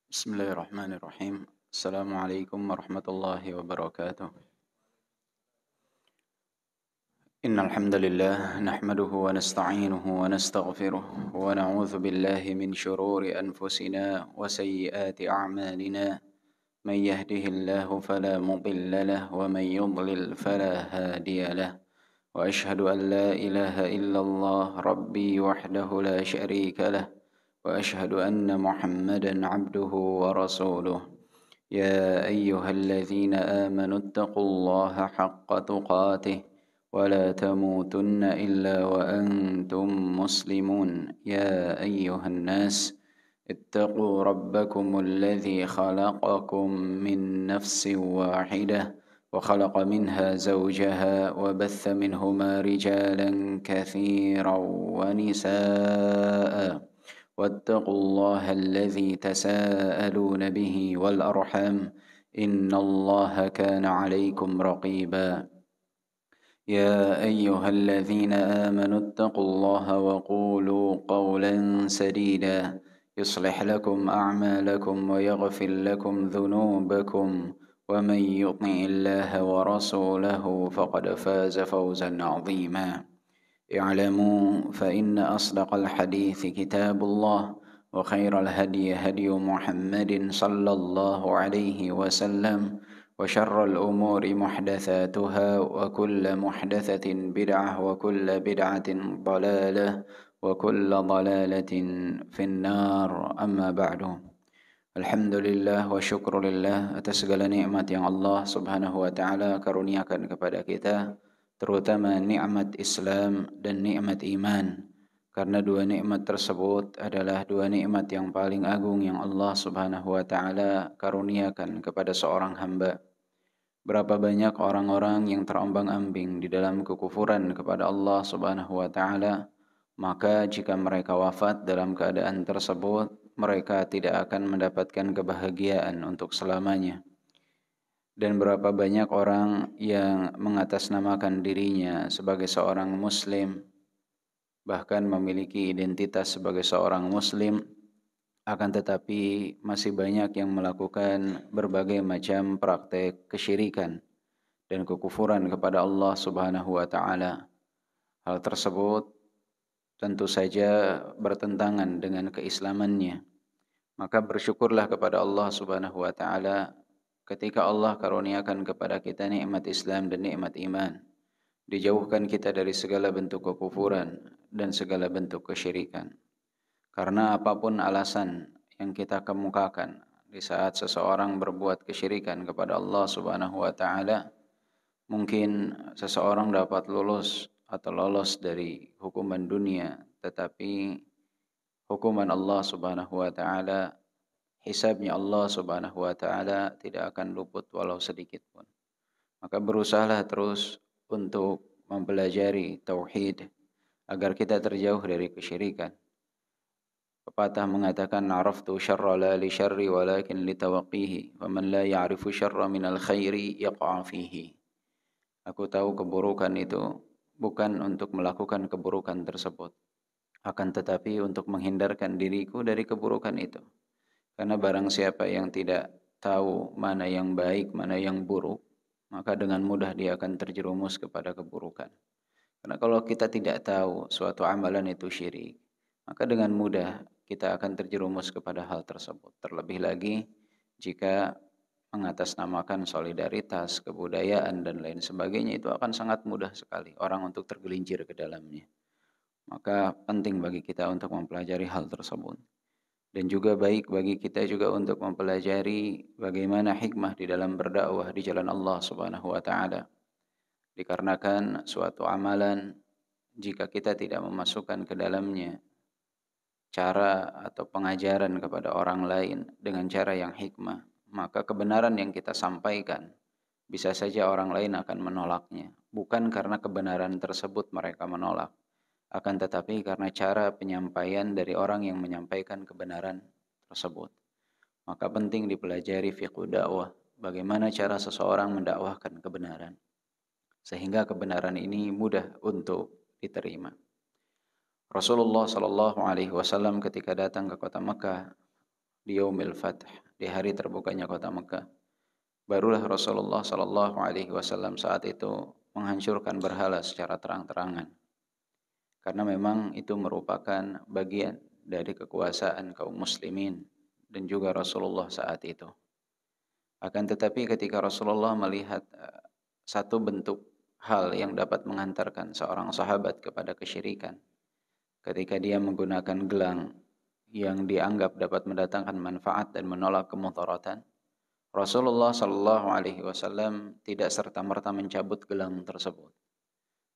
بسم الله الرحمن الرحيم. السلام عليكم ورحمة الله وبركاته. إن الحمد لله نحمده ونستعينه ونستغفره ونعوذ بالله من شرور أنفسنا وسيئات أعمالنا. من يهده الله فلا مضل له ومن يضلل فلا هادي له. وأشهد أن لا إله إلا الله ربي وحده لا شريك له. وأشهد أن محمدا عبده ورسوله. يا أيها الذين آمنوا اتقوا الله حق تقاته ولا تموتن إلا وأنتم مسلمون. يا أيها الناس اتقوا ربكم الذي خلقكم من نفس واحدة وخلق منها زوجها وبث منهما رجالا كثيرا ونساء. واتقوا الله الذي تساءلون به والأرحام إن الله كان عليكم رقيبا. يا أيها الذين آمنوا اتقوا الله وقولوا قولا سديدا يصلح لكم أعمالكم ويغفر لكم ذنوبكم ومن يطع الله ورسوله فقد فاز فوزا عظيما. اعلموا فإن أصدق الحديث كتاب الله وخير الهدي هدي محمد صلى الله عليه وسلم وشر الأمور محدثاتها وكل محدثة بدعة وكل بدعة ضلالة وكل ضلالة في النار. أما بعد. Alhamdulillah wa syukurillah atas segala nikmat yang Allah subhanahu wa ta'ala karuniakan kepada kita, terutama nikmat Islam dan nikmat iman. Karena dua nikmat tersebut adalah dua nikmat yang paling agung yang Allah subhanahu wa ta'ala karuniakan kepada seorang hamba. Berapa banyak orang-orang yang terombang-ambing di dalam kekufuran kepada Allah subhanahu wa ta'ala, maka jika mereka wafat dalam keadaan tersebut, mereka tidak akan mendapatkan kebahagiaan untuk selamanya. Dan berapa banyak orang yang mengatasnamakan dirinya sebagai seorang muslim, bahkan memiliki identitas sebagai seorang muslim, akan tetapi masih banyak yang melakukan berbagai macam praktek kesyirikan dan kekufuran kepada Allah subhanahu wa ta'ala. Hal tersebut tentu saja bertentangan dengan keislamannya. Maka bersyukurlah kepada Allah subhanahu wa ta'ala ketika Allah karuniakan kepada kita nikmat Islam dan nikmat iman. Dijauhkan kita dari segala bentuk kekufuran dan segala bentuk kesyirikan. Karena apapun alasan yang kita kemukakan di saat seseorang berbuat kesyirikan kepada Allah subhanahu wa ta'ala, mungkin seseorang dapat lulus atau lolos dari hukuman dunia, tetapi hukuman Allah subhanahu wa ta'ala, hisabnya Allah subhanahu wa ta'ala tidak akan luput walau sedikit pun. Maka berusahalah terus untuk mempelajari tauhid agar kita terjauh dari kesyirikan. Pepatah mengatakan, "Araftu syarra la li syarri walakin li tawaqqihi, wa man la ya'rifu syarra minal khairi yaq'a fihi." Aku tahu keburukan itu bukan untuk melakukan keburukan tersebut, akan tetapi untuk menghindarkan diriku dari keburukan itu. Karena barang siapa yang tidak tahu mana yang baik, mana yang buruk, maka dengan mudah dia akan terjerumus kepada keburukan. Karena kalau kita tidak tahu suatu amalan itu syirik, maka dengan mudah kita akan terjerumus kepada hal tersebut. Terlebih lagi jika mengatasnamakan solidaritas, kebudayaan, dan lain sebagainya, itu akan sangat mudah sekali orang untuk tergelincir ke dalamnya. Maka penting bagi kita untuk mempelajari hal tersebut. Dan juga baik bagi kita juga untuk mempelajari bagaimana hikmah di dalam berdakwah di jalan Allah subhanahu wa ta'ala. Dikarenakan suatu amalan, jika kita tidak memasukkan ke dalamnya cara atau pengajaran kepada orang lain dengan cara yang hikmah, maka kebenaran yang kita sampaikan bisa saja orang lain akan menolaknya. Bukan karena kebenaran tersebut mereka menolak, akan tetapi karena cara penyampaian dari orang yang menyampaikan kebenaran tersebut. Maka penting dipelajari fiqh dakwah, bagaimana cara seseorang mendakwahkan kebenaran, sehingga kebenaran ini mudah untuk diterima. Rasulullah sallallahu alaihi wasallam ketika datang ke kota Mekah di Yaumil Fath, di hari terbukanya kota Mekah. Barulah Rasulullah sallallahu alaihi wasallam saat itu menghancurkan berhala secara terang-terangan. Karena memang itu merupakan bagian dari kekuasaan kaum muslimin dan juga Rasulullah saat itu. Akan tetapi ketika Rasulullah melihat satu bentuk hal yang dapat mengantarkan seorang sahabat kepada kesyirikan, ketika dia menggunakan gelang yang dianggap dapat mendatangkan manfaat dan menolak kemudaratan, Rasulullah Shallallahu Alaihi Wasallam tidak serta-merta mencabut gelang tersebut.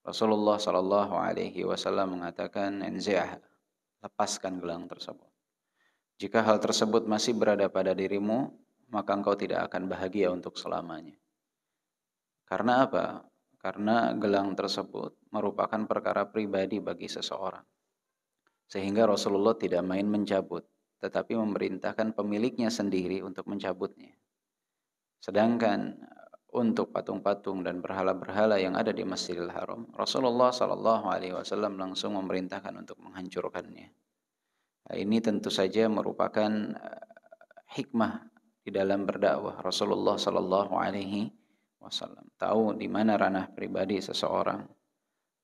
Rasulullah Shallallahu Alaihi Wasallam mengatakan, "Enzi'ah, lepaskan gelang tersebut. Jika hal tersebut masih berada pada dirimu, maka engkau tidak akan bahagia untuk selamanya." Karena apa? Karena gelang tersebut merupakan perkara pribadi bagi seseorang. Sehingga Rasulullah tidak main mencabut, tetapi memerintahkan pemiliknya sendiri untuk mencabutnya. Sedangkan untuk patung-patung dan berhala-berhala yang ada di Masjidil Haram, Rasulullah Shallallahu Alaihi Wasallam langsung memerintahkan untuk menghancurkannya. Nah, ini tentu saja merupakan hikmah di dalam berdakwah Rasulullah Shallallahu Alaihi Wasallam. Tahu di mana ranah pribadi seseorang,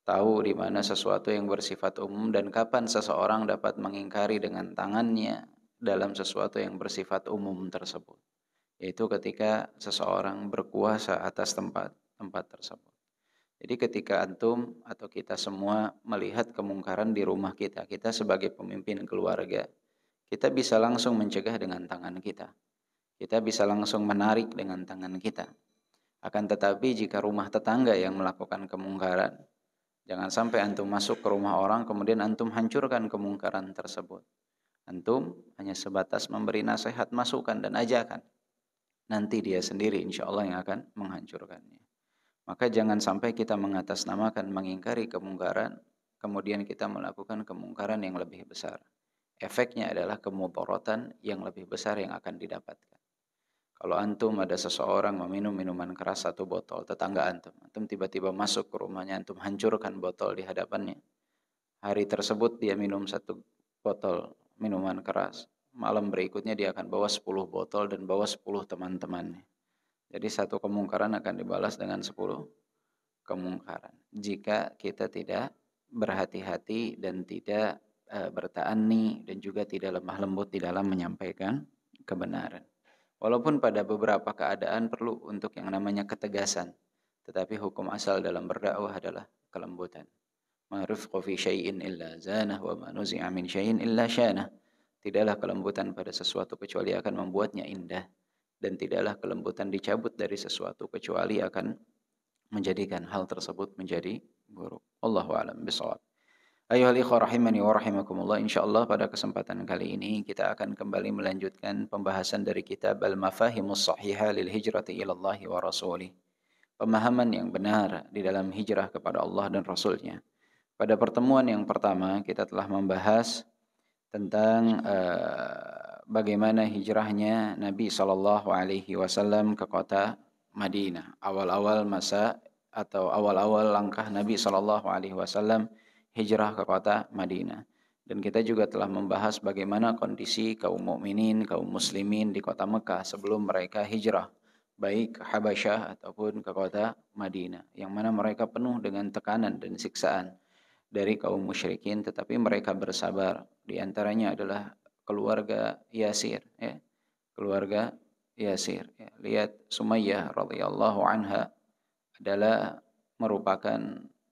tahu di mana sesuatu yang bersifat umum dan kapan seseorang dapat mengingkari dengan tangannya dalam sesuatu yang bersifat umum tersebut. Yaitu ketika seseorang berkuasa atas tempat tersebut. Jadi ketika antum atau kita semua melihat kemungkaran di rumah kita sebagai pemimpin keluarga, kita bisa langsung mencegah dengan tangan kita. Kita bisa langsung menarik dengan tangan kita. Akan tetapi jika rumah tetangga yang melakukan kemungkaran, jangan sampai antum masuk ke rumah orang kemudian antum hancurkan kemungkaran tersebut. Antum hanya sebatas memberi nasihat, masukan dan ajakan. Nanti dia sendiri insya Allah yang akan menghancurkannya. Maka jangan sampai kita mengatasnamakan mengingkari kemungkaran, kemudian kita melakukan kemungkaran yang lebih besar. Efeknya adalah kemudaratan yang lebih besar yang akan didapatkan. Kalau antum ada seseorang meminum minuman keras satu botol, tetangga antum tiba-tiba masuk ke rumahnya, antum hancurkan botol di hadapannya. Hari tersebut dia minum satu botol minuman keras. Malam berikutnya dia akan bawa 10 botol dan bawa 10 teman-temannya. Jadi satu kemungkaran akan dibalas dengan 10 kemungkaran. Jika kita tidak berhati-hati dan tidak berta'anni dan juga tidak lemah lembut di dalam menyampaikan kebenaran. Walaupun pada beberapa keadaan perlu untuk yang namanya ketegasan. Tetapi hukum asal dalam berdakwah adalah kelembutan. Ma rifqu fi syai'in illa zanah wa ma nuzi'a min syai'in illa syanah. Tidaklah kelembutan pada sesuatu kecuali akan membuatnya indah, dan tidaklah kelembutan dicabut dari sesuatu kecuali akan menjadikan hal tersebut menjadi buruk. Allahu a'lam bishawab. Ayuhal ikhwah rahimani wa rahimakumullah, insyaallah pada kesempatan kali ini kita akan kembali melanjutkan pembahasan dari kitab Al-Mafahimus Shahihah lil Hijrati ila Allah wa Rasulih. Pemahaman yang benar di dalam hijrah kepada Allah dan Rasulnya. Pada pertemuan yang pertama kita telah membahas tentang bagaimana hijrahnya Nabi Shallallahu Alaihi Wasallam ke kota Madinah. Awal-awal masa atau awal-awal langkah Nabi Shallallahu Alaihi Wasallam hijrah ke kota Madinah. Dan kita juga telah membahas bagaimana kondisi kaum mukminin, kaum muslimin di kota Mekah sebelum mereka hijrah, baik ke Habasyah ataupun ke kota Madinah, yang mana mereka penuh dengan tekanan dan siksaan dari kaum musyrikin, tetapi mereka bersabar. Di antaranya adalah keluarga Yasir, ya. Keluarga Yasir. Ya. Lihat Sumayyah radhiyallahu anha adalah merupakan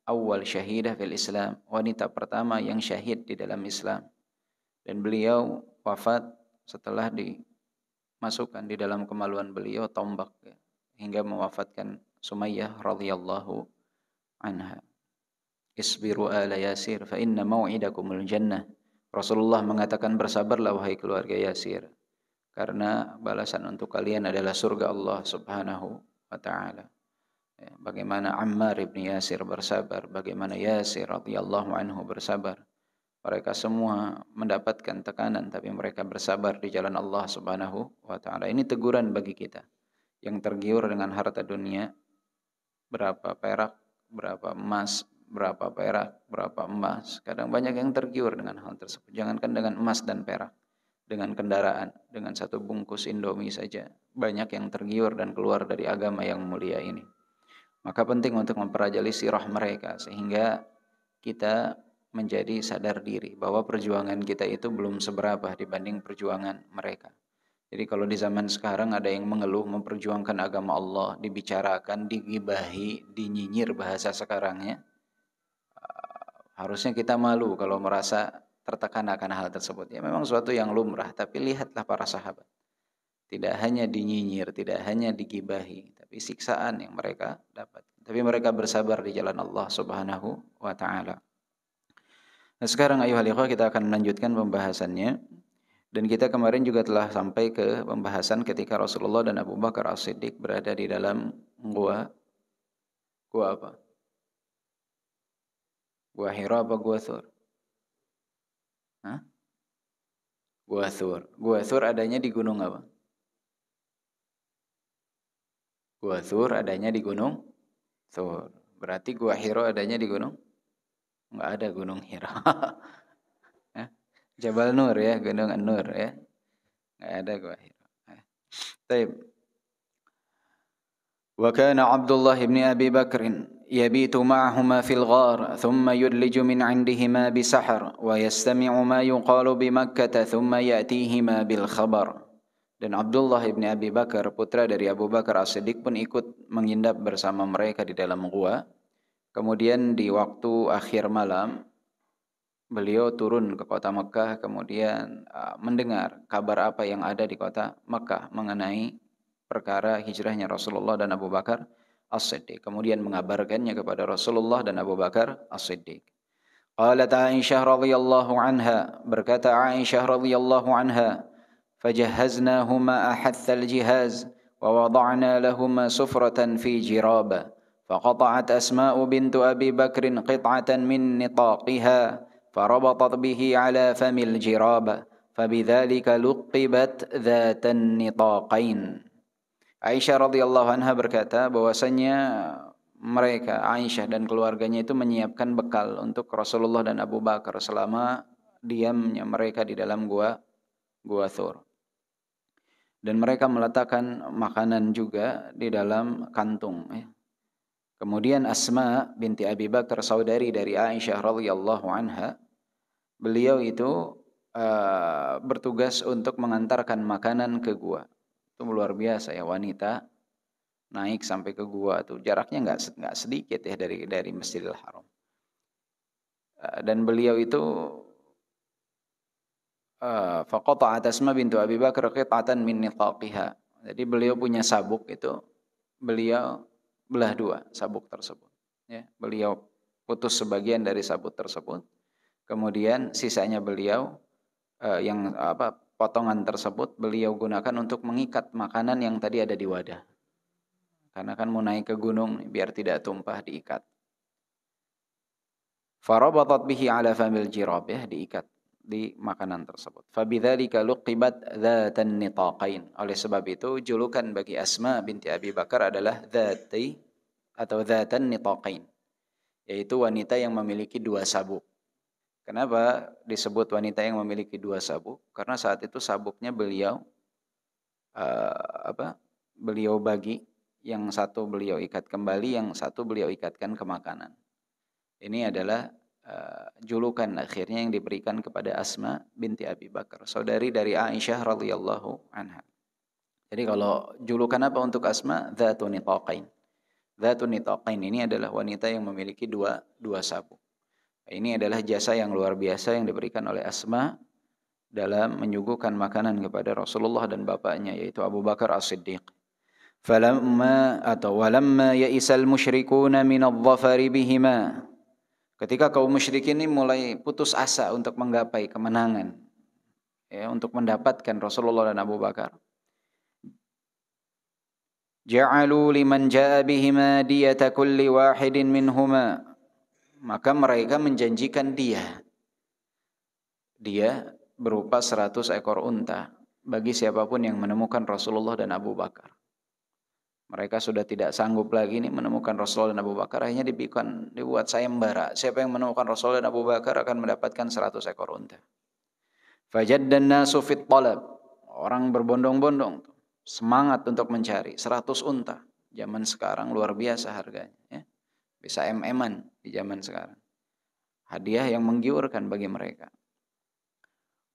awal syahidah fil Islam, wanita pertama yang syahid di dalam Islam. Dan beliau wafat setelah dimasukkan di dalam kemaluan beliau tombak, ya, hingga mewafatkan Sumayyah radhiyallahu anha. Isbiru ala Yasir fa inna mau'idakumul jannah. Rasulullah mengatakan bersabarlah wahai keluarga Yasir, karena balasan untuk kalian adalah surga Allah Subhanahu wa taala. Ya, bagaimana Ammar ibn Yasir bersabar, bagaimana Yasir radhiyallahu anhu bersabar. Mereka semua mendapatkan tekanan tapi mereka bersabar di jalan Allah Subhanahu wa taala. Ini teguran bagi kita yang tergiur dengan harta dunia, berapa perak, berapa emas, berapa perak, berapa emas. Kadang banyak yang tergiur dengan hal tersebut. Jangankan dengan emas dan perak, dengan kendaraan, dengan satu bungkus Indomie saja banyak yang tergiur dan keluar dari agama yang mulia ini. Maka penting untuk mempelajari sirah mereka sehingga kita menjadi sadar diri bahwa perjuangan kita itu belum seberapa dibanding perjuangan mereka. Jadi kalau di zaman sekarang ada yang mengeluh memperjuangkan agama Allah, dibicarakan, digibahi, dinyinyir bahasa sekarangnya, harusnya kita malu kalau merasa tertekan akan hal tersebut. Ya memang suatu yang lumrah, tapi lihatlah para sahabat. Tidak hanya dinyinyir, tidak hanya digibahi, tapi siksaan yang mereka dapat. Tapi mereka bersabar di jalan Allah Subhanahu wa taala. Nah, sekarang ayuhal ikhwah kita akan melanjutkan pembahasannya. Dan kita kemarin juga telah sampai ke pembahasan ketika Rasulullah dan Abu Bakar As-Siddiq berada di dalam gua apa? Gua Hira apa gua Thur? Hah? Gua Thur. Gua Thur adanya di gunung apa? Gua Thur adanya di gunung Thur. Berarti Gua Hira adanya di gunung? Enggak ada gunung Hira. Jabal Nur ya, gunung An-Nur ya. Enggak ada Gua Hira. Baik. Wa kana Abdullah ibn Abi Bakr يبيت معهما في الغار ثم يدلج من عندهما بسحر ويستمع ما يقال بمكة ثم يأتيهما بالخبر. Dan Abdullah ibn Abi Bakar, putra dari Abu Bakar As-Siddiq pun ikut menginap bersama mereka di dalam gua. Kemudian di waktu akhir malam, beliau turun ke kota Mekah, kemudian mendengar kabar apa yang ada di kota Mekah mengenai perkara hijrahnya Rasulullah dan Abu Bakar As-Siddiq. Kemudian mengabarkannya kepada Rasulullah dan Abu Bakar As-Siddiq. Qalat Aisyah radhiyallahu anha, berkata Aisyah radhiyallahu anha, فجهزناهما أحث الجهاز ووضعنا لهما سفرة في جرابة فقطعت أسماء بنت أبي بكر قطعة من نطاقها فربطت به على فم الجرابة فبذلك لقبت ذات النطاقين. Aisyah radhiyallahu anha berkata bahwasanya mereka Aisyah dan keluarganya itu menyiapkan bekal untuk Rasulullah dan Abu Bakar selama diamnya mereka di dalam gua Thur. Dan mereka meletakkan makanan juga di dalam kantung. Kemudian Asma binti Abi Bakar, saudari dari Aisyah radhiyallahu anha, beliau itu bertugas untuk mengantarkan makanan ke gua. Itu luar biasa ya, wanita naik sampai ke gua itu jaraknya nggak sedikit ya dari Masjidil Haram. Dan beliau itu faqata'at Asma bintu Abi Bakar qit'atan min nitaqiha. Jadi beliau punya sabuk itu, beliau belah dua sabuk tersebut. Ya, beliau putus sebagian dari sabuk tersebut. Kemudian sisanya beliau potongan tersebut beliau gunakan untuk mengikat makanan yang tadi ada di wadah. Karena kan mau naik ke gunung biar tidak tumpah, diikat. Farabatat bihi ala famil jirab, ya, diikat di makanan tersebut. Fabidzalika luqibat dzatan nitaqain. Oleh sebab itu julukan bagi Asma binti Abi Bakar adalah dzati atau dzatan nitaqain, yaitu wanita yang memiliki dua sabuk. Kenapa disebut wanita yang memiliki dua sabuk? Karena saat itu sabuknya beliau beliau bagi, yang satu beliau ikat kembali, yang satu beliau ikatkan ke makanan. Ini adalah julukan akhirnya yang diberikan kepada Asma binti Abi Bakar, saudari dari Aisyah radhiyallahu anha. Jadi kalau julukan apa untuk Asma? Dzatun nitaqain. Dzatun nitaqain ini adalah wanita yang memiliki dua sabuk. Ini adalah jasa yang luar biasa yang diberikan oleh Asma dalam menyuguhkan makanan kepada Rasulullah dan bapaknya, yaitu Abu Bakar As-Siddiq. Walamma ya'isal musyrikuna min adh-dhafari bihima. Ketika kaum musyrikin ini mulai putus asa untuk menggapai kemenangan, ya, untuk mendapatkan Rasulullah dan Abu Bakar, ja'alu liman ja'a bihima diyata kulli wahidin minhuma. Maka mereka menjanjikan dia berupa 100 ekor unta bagi siapapun yang menemukan Rasulullah dan Abu Bakar. Mereka sudah tidak sanggup lagi nih menemukan Rasulullah dan Abu Bakar, akhirnya dibuat sayembara. Siapa yang menemukan Rasulullah dan Abu Bakar akan mendapatkan 100 ekor unta. Fajaddan nasu fit talab. Orang berbondong-bondong, semangat untuk mencari 100 unta. Zaman sekarang luar biasa harganya, ya. Bisa MM-an di zaman sekarang. Hadiah yang menggiurkan bagi mereka.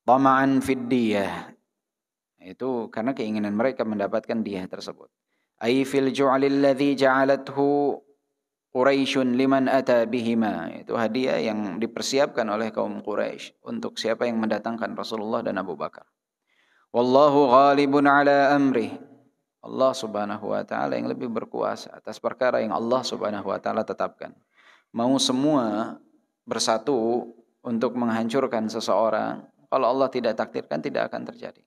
Tama'an fid diyah. Itu karena keinginan mereka mendapatkan diyah tersebut. Ai fil ju'alil ladzi ja'alathu Quraisyun liman ata bihima. Itu hadiah yang dipersiapkan oleh kaum Quraisy untuk siapa yang mendatangkan Rasulullah dan Abu Bakar. Wallahu ghalibun ala amrih. Allah Subhanahu wa taala yang lebih berkuasa atas perkara yang Allah Subhanahu wa taala tetapkan. Mau semua bersatu untuk menghancurkan seseorang, kalau Allah tidak takdirkan tidak akan terjadi.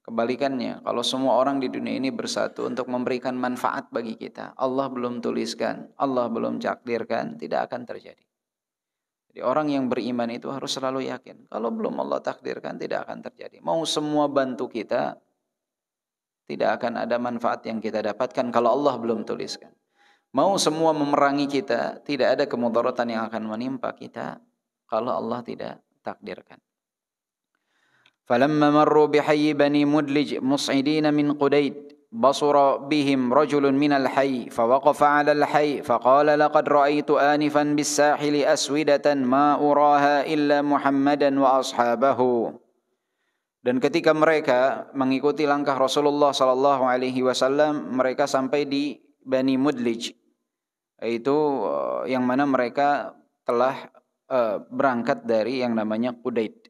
Kebalikannya, kalau semua orang di dunia ini bersatu untuk memberikan manfaat bagi kita, Allah belum tuliskan, Allah belum takdirkan, tidak akan terjadi. Jadi orang yang beriman itu harus selalu yakin, kalau belum Allah takdirkan tidak akan terjadi. Mau semua bantu kita, tidak akan ada manfaat yang kita dapatkan kalau Allah belum tuliskan. Mau semua memerangi kita, tidak ada kemudaratan yang akan menimpa kita kalau Allah tidak takdirkan. فلما مروا بحي بني مدلج مصعدين من قديد بصر بهم رجل من الحي فوقف على الحي فقال لقد رأيت آنفا بالساحل أسودة ما أراها إلا محمدا وأصحابه. Dan ketika mereka mengikuti langkah Rasulullah sallallahu alaihi wasallam, mereka sampai di Bani Mudlij, yaitu yang mana mereka telah berangkat dari yang namanya Qudaid.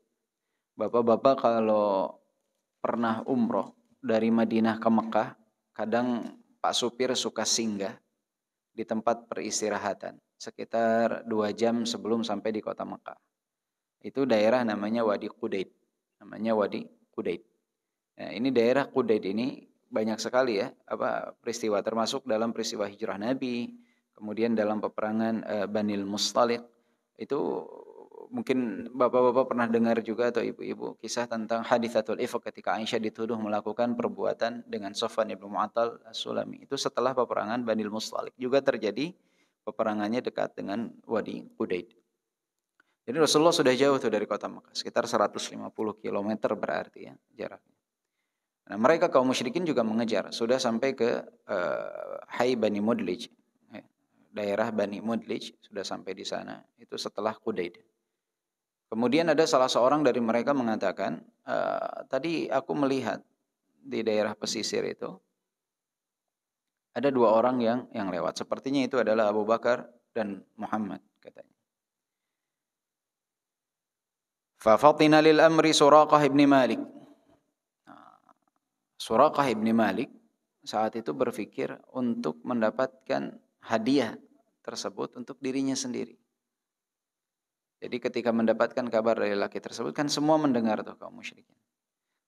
Bapak-bapak kalau pernah umroh dari Madinah ke Mekah, kadang Pak supir suka singgah di tempat peristirahatan sekitar 2 jam sebelum sampai di kota Mekah. Itu daerah namanya Wadi Qudaid. Nah, ini daerah Qudaid ini banyak sekali ya peristiwa, termasuk dalam peristiwa hijrah Nabi, kemudian dalam peperangan Banil Mustaliq. Itu mungkin bapak-bapak pernah dengar juga atau ibu-ibu kisah tentang haditsatul ifk ketika Aisyah dituduh melakukan perbuatan dengan Safwan ibn Mu'attal As-Sulami. Itu setelah peperangan Banil Mustaliq. Juga terjadi peperangannya dekat dengan Wadi Qudaid. Jadi Rasulullah sudah jauh tuh dari kota Mekah, sekitar 150 km berarti ya jaraknya. Nah, mereka kaum musyrikin juga mengejar, sudah sampai ke Hai Bani Mudlij. Daerah Bani Mudlij sudah sampai di sana. Itu setelah Qudaid. Kemudian ada salah seorang dari mereka mengatakan, tadi aku melihat di daerah pesisir itu ada 2 orang yang lewat. Sepertinya itu adalah Abu Bakar dan Muhammad, katanya. Fafatina lil amri Suraqah ibn Malik. Suraqah ibn Malik saat itu berpikir untuk mendapatkan hadiah tersebut untuk dirinya sendiri. Jadi ketika mendapatkan kabar dari laki tersebut, kan semua mendengar tuh kaum musyrikin.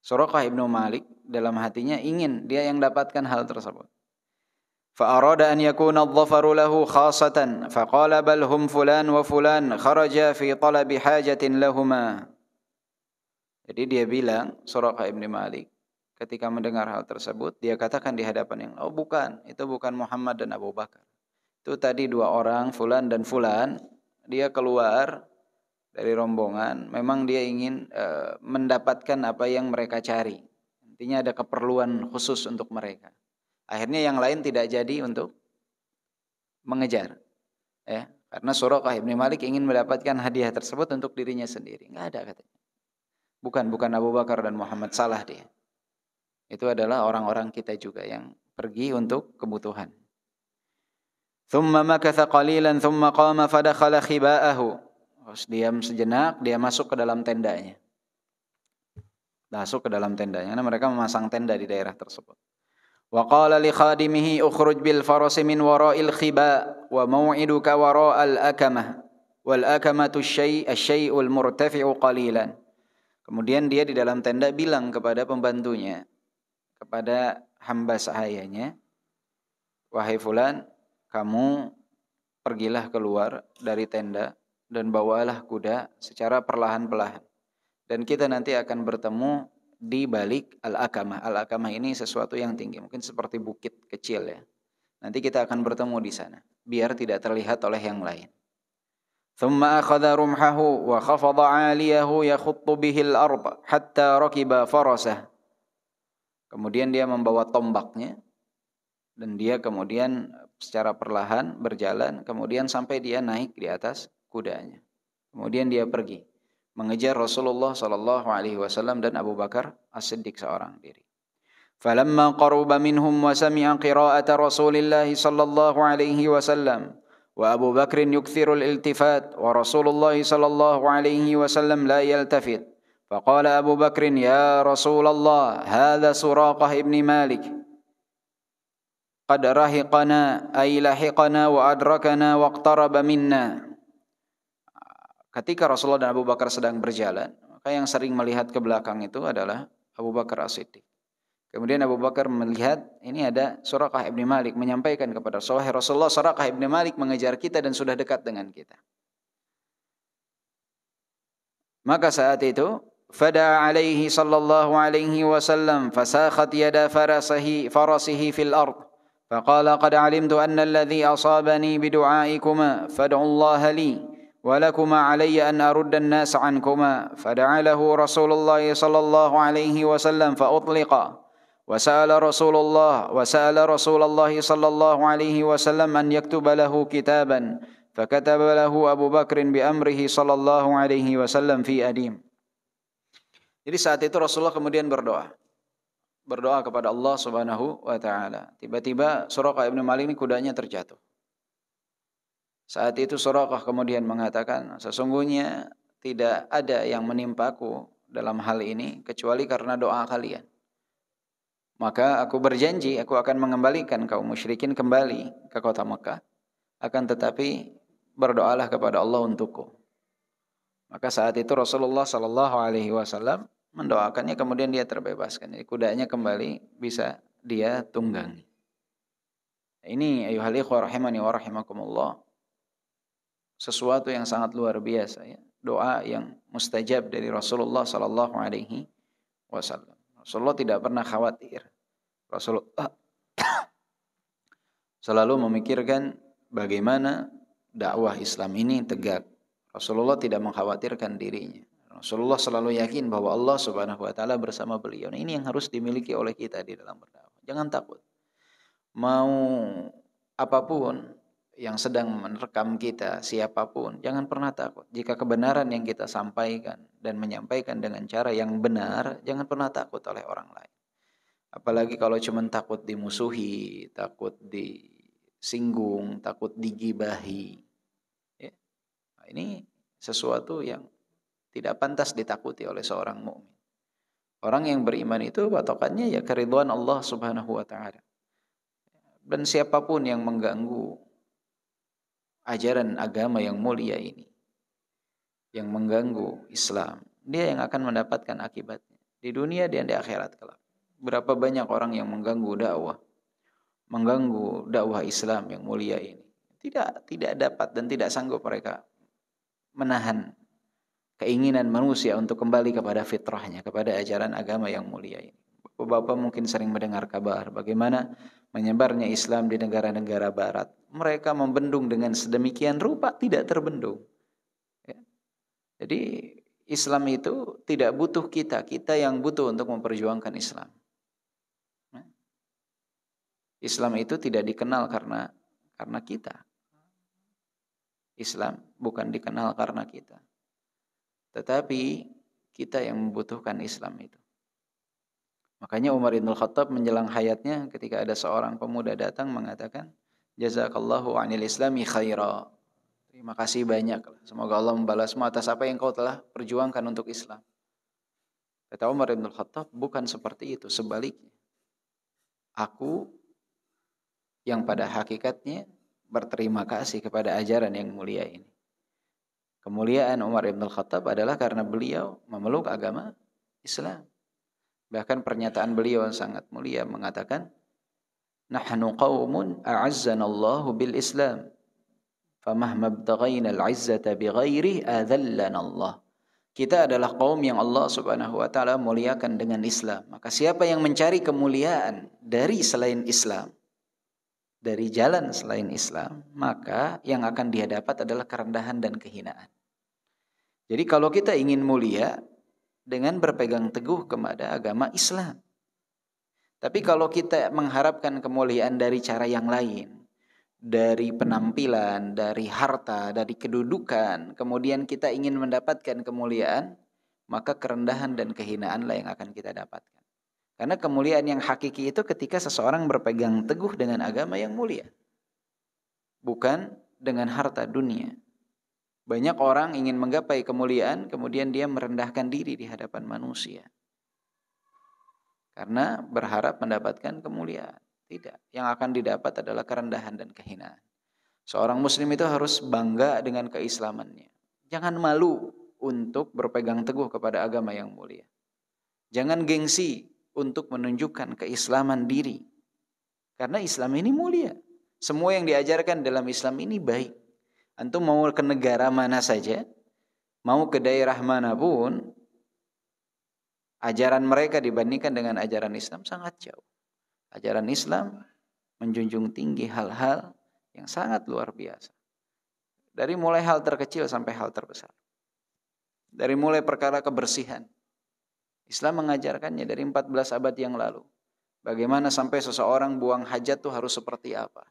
Suraqah ibn Malik dalam hatinya ingin dia yang dapatkan hal tersebut. Fa'arada an yakuna adh-dhafaru lahu khasatan, faqala bal hum fulan wa fulan kharaja fi talabi hajatin lahuma. Jadi dia bilang, Suraqah ibn Malik ketika mendengar hal tersebut, dia katakan di hadapan yang, oh bukan, itu bukan Muhammad dan Abu Bakar. Itu tadi 2 orang, fulan dan fulan, dia keluar dari rombongan, memang dia ingin mendapatkan apa yang mereka cari. Intinya ada keperluan khusus untuk mereka. Akhirnya yang lain tidak jadi untuk mengejar. Karena Suraqah ibn Malik ingin mendapatkan hadiah tersebut untuk dirinya sendiri. Enggak ada katanya. Bukan Abu Bakar dan Muhammad, salah dia. Itu adalah orang-orang kita juga yang pergi untuk kebutuhan. Thumma makatha qalilan thumma qama fadakhala khiba'ahu. Terus diam sejenak, dia masuk ke dalam tendanya. Masuk ke dalam tendanya. Karena mereka memasang tenda di daerah tersebut. Wa qala li khadimihi ukhruj bil farasi min wara'il khiba' wa maw'iduka wara'al akamah. Wal akamatu asy-syai'ul murtafi'u qalilan. Kemudian dia di dalam tenda bilang kepada pembantunya, kepada hamba sahayanya, wahai fulan, kamu pergilah keluar dari tenda dan bawalah kuda secara perlahan-lahan. Dan kita nanti akan bertemu di balik Al-Akamah. Al-Akamah ini sesuatu yang tinggi, mungkin seperti bukit kecil ya. Nanti kita akan bertemu di sana, biar tidak terlihat oleh yang lain. ثم أخذ رمحه وخفض عاليه يخط به الأرض حتى ركب فرسه. Kemudian dia membawa tombaknya dan dia kemudian secara perlahan berjalan, kemudian sampai dia naik di atas kudanya. Kemudian dia pergi mengejar Rasulullah sallallahu alaihi wasallam dan Abu Bakar As-Siddiq seorang diri. Falamma qaruba minhum wa sami'a qira'ata Rasulillah sallallahu alaihi wasallam wa Abu Bakr yukthiru al-iltifat wa Rasulullah sallallahu alaihi wasallam la yaltafit. Faqala Abu Bakr, ya Rasulullah, hadha Suraqah ibn Malik qad rahiqana ay lahiqana wa adrakana wa iqtaraba minna. Ketika Rasulullah dan Abu Bakar sedang berjalan, maka yang sering melihat ke belakang itu adalah Abu Bakar As-Siddiq. Kemudian Abu Bakar melihat ini ada Suraqah ibn Malik menyampaikan kepada Rasulullah, Suraqah ibn Malik mengejar kita dan sudah dekat dengan kita. Maka saat itu fada alaihi sallallahu alaihi wasallam fasakhat yada farasihi fil ard faqala qad alimtu anna alladhi asabani bidu'aikuma fad'u Allah li wa lakuma alayya an arudda an-nas ankuma fada'a lahu Rasulullah sallallahu alaihi wasallam fa utliqa wa sa'ala Rasulullah sallallahu alaihi wasallam an yaktuba lahu kitaban fakataba lahu Abu Bakr bi amrihi sallallahu alaihi wasallam fi adim. Jadi saat itu Rasulullah kemudian berdoa kepada Allah Subhanahu wa taala. Tiba-tiba Suraqah ibn Malik ini kudanya terjatuh. Saat itu Suraqah kemudian mengatakan, sesungguhnya tidak ada yang menimpaku dalam hal ini kecuali karena doa kalian. Maka aku berjanji aku akan mengembalikan kaum musyrikin kembali ke kota Mekah. Akan tetapi berdoalah kepada Allah untukku. Maka saat itu Rasulullah sallallahu alaihi wasallam mendoakannya, kemudian dia terbebaskan. Jadi kudanya kembali bisa dia tunggangi. Ini ayuhal ikhwah rahimani wa rahimakumullah, sesuatu yang sangat luar biasa ya. Doa yang mustajab dari Rasulullah sallallahu alaihi wasallam. Rasulullah tidak pernah khawatir. Rasulullah selalu memikirkan bagaimana dakwah Islam ini tegak. Rasulullah tidak mengkhawatirkan dirinya. Rasulullah selalu yakin bahwa Allah Subhanahu wa taala bersama beliau. Nah, ini yang harus dimiliki oleh kita di dalam berdakwah. Jangan takut. Mau apapun yang sedang menerkam kita, siapapun, jangan pernah takut. Jika kebenaran yang kita sampaikan dan menyampaikan dengan cara yang benar, jangan pernah takut oleh orang lain. Apalagi kalau cuma takut dimusuhi, takut disinggung, takut digibahi. Ya. Nah, ini sesuatu yang tidak pantas ditakuti oleh seorang mukmin. Orang yang beriman itu patokannya ya keridhaan Allah Subhanahu wa taala. Dan siapapun yang mengganggu ajaran agama yang mulia ini, yang mengganggu Islam, dia yang akan mendapatkan akibatnya di dunia dan di akhirat kelak. Berapa banyak orang yang mengganggu dakwah Islam yang mulia ini. Tidak dapat dan tidak sanggup mereka menahan keinginan manusia untuk kembali kepada fitrahnya, kepada ajaran agama yang mulia ini. Bapak-bapak mungkin sering mendengar kabar bagaimana menyebarnya Islam di negara-negara barat. Mereka membendung dengan sedemikian rupa tidak terbendung. Ya. Jadi Islam itu tidak butuh kita yang butuh untuk memperjuangkan Islam. Islam itu tidak dikenal karena kita. Islam bukan dikenal karena kita. Tetapi kita yang membutuhkan Islam itu. Makanya Umar bin Khattab menjelang hayatnya ketika ada seorang pemuda datang mengatakan, jazakallahu anil islami khaira. Terima kasih banyak. Semoga Allah membalasmu atas apa yang kau telah perjuangkan untuk Islam. Kata Umar bin Khattab, bukan seperti itu, sebaliknya. Aku yang pada hakikatnya berterima kasih kepada ajaran yang mulia ini. Kemuliaan Umar bin Khattab adalah karena beliau memeluk agama Islam. Bahkan pernyataan beliau sangat mulia mengatakan, nahnu qaumun a'azzanallahu bil Islam, famahma btaghaina al-'izzata bighairi adhallana Allah. Kita adalah kaum yang Allah Subhanahu wa taala muliakan dengan Islam. Maka siapa yang mencari kemuliaan dari selain Islam, dari jalan selain Islam, maka yang akan dia dapat adalah kerendahan dan kehinaan. Jadi kalau kita ingin mulia dengan berpegang teguh kepada agama Islam. Tapi kalau kita mengharapkan kemuliaan dari cara yang lain, dari penampilan, dari harta, dari kedudukan, kemudian kita ingin mendapatkan kemuliaan, maka kerendahan dan kehinaanlah yang akan kita dapatkan. Karena kemuliaan yang hakiki itu ketika seseorang berpegang teguh dengan agama yang mulia, bukan dengan harta dunia. Banyak orang ingin menggapai kemuliaan, kemudian dia merendahkan diri di hadapan manusia. Karena berharap mendapatkan kemuliaan. Tidak, yang akan didapat adalah kerendahan dan kehinaan. Seorang muslim itu harus bangga dengan keislamannya. Jangan malu untuk berpegang teguh kepada agama yang mulia. Jangan gengsi untuk menunjukkan keislaman diri. Karena Islam ini mulia. Semua yang diajarkan dalam Islam ini baik. Antum mau ke negara mana saja, mau ke daerah manapun, ajaran mereka dibandingkan dengan ajaran Islam sangat jauh. Ajaran Islam menjunjung tinggi hal-hal yang sangat luar biasa. Dari mulai hal terkecil sampai hal terbesar. Dari mulai perkara kebersihan. Islam mengajarkannya dari 14 abad yang lalu. Bagaimana sampai seseorang buang hajat itu harus seperti apa.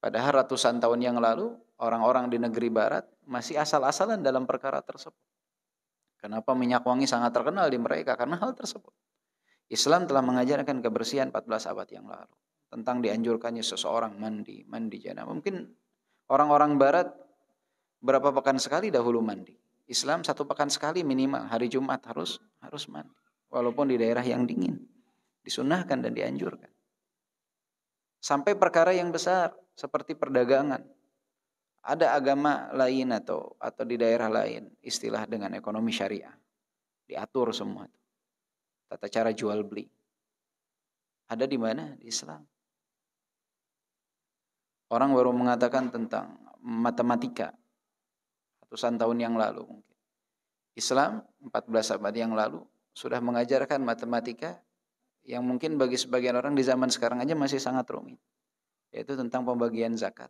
Padahal ratusan tahun yang lalu, orang-orang di negeri barat masih asal-asalan dalam perkara tersebut. Kenapa minyak wangi sangat terkenal di mereka? Karena hal tersebut. Islam telah mengajarkan kebersihan 14 abad yang lalu. Tentang dianjurkannya seseorang mandi janabah. Mungkin orang-orang barat berapa pekan sekali dahulu mandi. Islam 1 pekan sekali minimal, hari Jumat harus mandi. Walaupun di daerah yang dingin. Disunnahkan dan dianjurkan. Sampai perkara yang besar seperti perdagangan. Ada agama lain atau di daerah lain istilah dengan ekonomi syariah. Diatur semua. Tata cara jual beli. Ada di mana? Di Islam. Orang baru mengatakan tentang matematika ratusan tahun yang lalu mungkin. Islam 14 abad yang lalu sudah mengajarkan matematika yang mungkin bagi sebagian orang di zaman sekarang aja masih sangat rumit. Yaitu tentang pembagian zakat.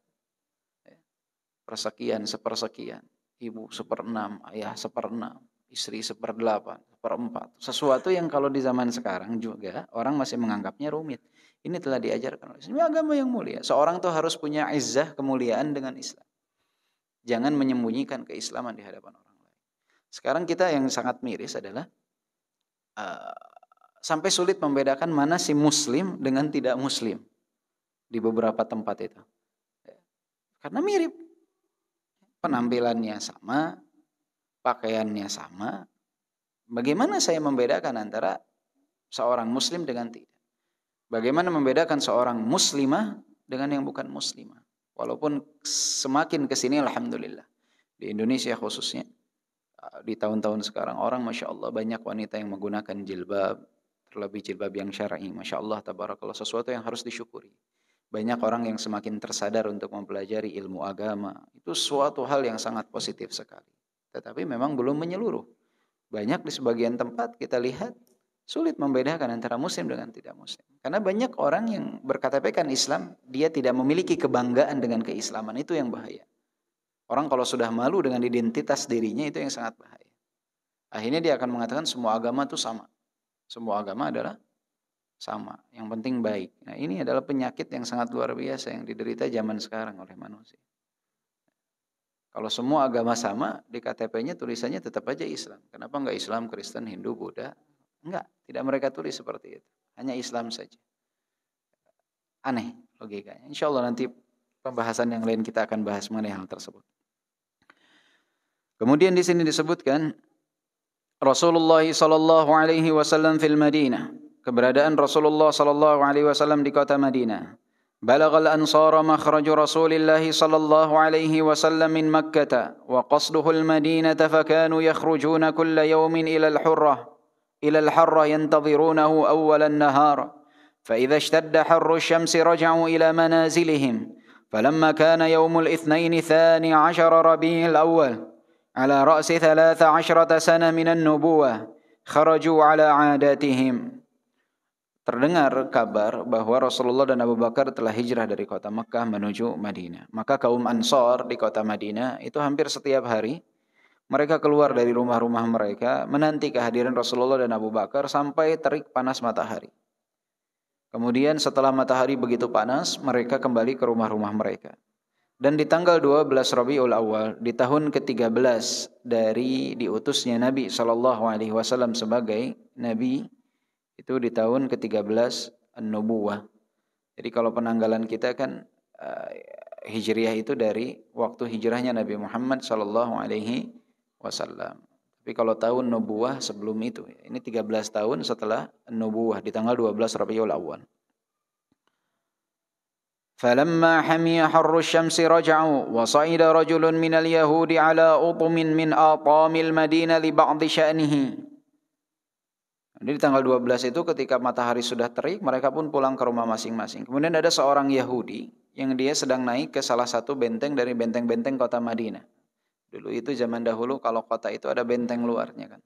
Persekian, sepersekian. Ibu 1/6, ayah 1/6, istri 1/8, 1/4. Sesuatu yang kalau di zaman sekarang juga orang masih menganggapnya rumit. Ini telah diajarkan oleh Islam. Ini agama yang mulia. Seorang tuh harus punya izzah, kemuliaan dengan Islam. Jangan menyembunyikan keislaman di hadapan orang lain. Sekarang kita yang sangat miris adalah sampai sulit membedakan mana si muslim dengan tidak muslim di beberapa tempat itu. Karena mirip. Penampilannya sama, pakaiannya sama. Bagaimana saya membedakan antara seorang muslim dengan tidak? Bagaimana membedakan seorang muslimah dengan yang bukan muslimah? Walaupun semakin kesini alhamdulillah. Di Indonesia khususnya, di tahun-tahun sekarang orang Masya Allah banyak wanita yang menggunakan jilbab, terlebih jilbab yang syar'i. Masya Allah, tabarakallah, sesuatu yang harus disyukuri. Banyak orang yang semakin tersadar untuk mempelajari ilmu agama. Itu suatu hal yang sangat positif sekali. Tetapi memang belum menyeluruh. Banyak di sebagian tempat kita lihat sulit membedakan antara muslim dengan tidak muslim. Karena banyak orang yang berKTP-kan Islam, dia tidak memiliki kebanggaan dengan keislaman. Itu yang bahaya. Orang kalau sudah malu dengan identitas dirinya, itu yang sangat bahaya. Akhirnya dia akan mengatakan semua agama itu sama. Semua agama adalah sama. Yang penting baik. Nah, ini adalah penyakit yang sangat luar biasa yang diderita zaman sekarang oleh manusia. Kalau semua agama sama, di KTP-nya tulisannya tetap aja Islam. Kenapa enggak Islam, Kristen, Hindu, Buddha? Enggak, tidak mereka tulis seperti itu. Hanya Islam saja. Aneh logikanya. Insya Allah nanti pembahasan yang lain kita akan bahas mengenai hal tersebut. Kemudian di sini disebutkan Rasulullah sallallahu alaihi wasallam fil Madinah. Keberadaan Rasulullah sallallahu alaihi wasallam di kota Madinah. Balagal ansara makhraju Rasulillah sallallahu alaihi wasallam min Makkah wa qasduhu al-Madinah fakanu yakhrujuna kulla yawmin ila al-harrah yantadhirunahu awwal an-nahar. فإذا اشتد حر الشمس رجعوا إلى منازلهم فلما كان يوم الاثنين 12 ربيع الأول على رأس 13 سنة من النبوة خرجوا على عاداتهم. terdengar kabar bahwa Rasulullah dan Abu Bakar telah hijrah dari kota Mekah menuju Madinah. Maka kaum Ansor di kota Madinah itu hampir setiap hari mereka keluar dari rumah-rumah mereka menanti kehadiran Rasulullah dan Abu Bakar sampai terik panas matahari. Kemudian setelah matahari begitu panas, mereka kembali ke rumah-rumah mereka. Dan di tanggal 12 Rabiul Awal, di tahun ke-13 dari diutusnya Nabi SAW sebagai Nabi, itu di tahun ke-13 An-Nubuwah. Jadi kalau penanggalan kita kan Hijriah itu dari waktu hijrahnya Nabi Muhammad SAW. Tapi kalau tahun Nubuwah sebelum itu, ini 13 tahun setelah Nubuwah di tanggal 12 Rabiul Awal. فلما حمي حر الشمس رجعوا وصعد رجل من اليهود على أطم من آطام المدينة لبعض شأنه. Jadi di tanggal 12 itu ketika matahari sudah terik, mereka pun pulang ke rumah masing-masing. Kemudian ada seorang Yahudi yang dia sedang naik ke salah satu benteng dari benteng-benteng kota Madinah. Dulu itu zaman dahulu kalau kota itu ada benteng luarnya kan.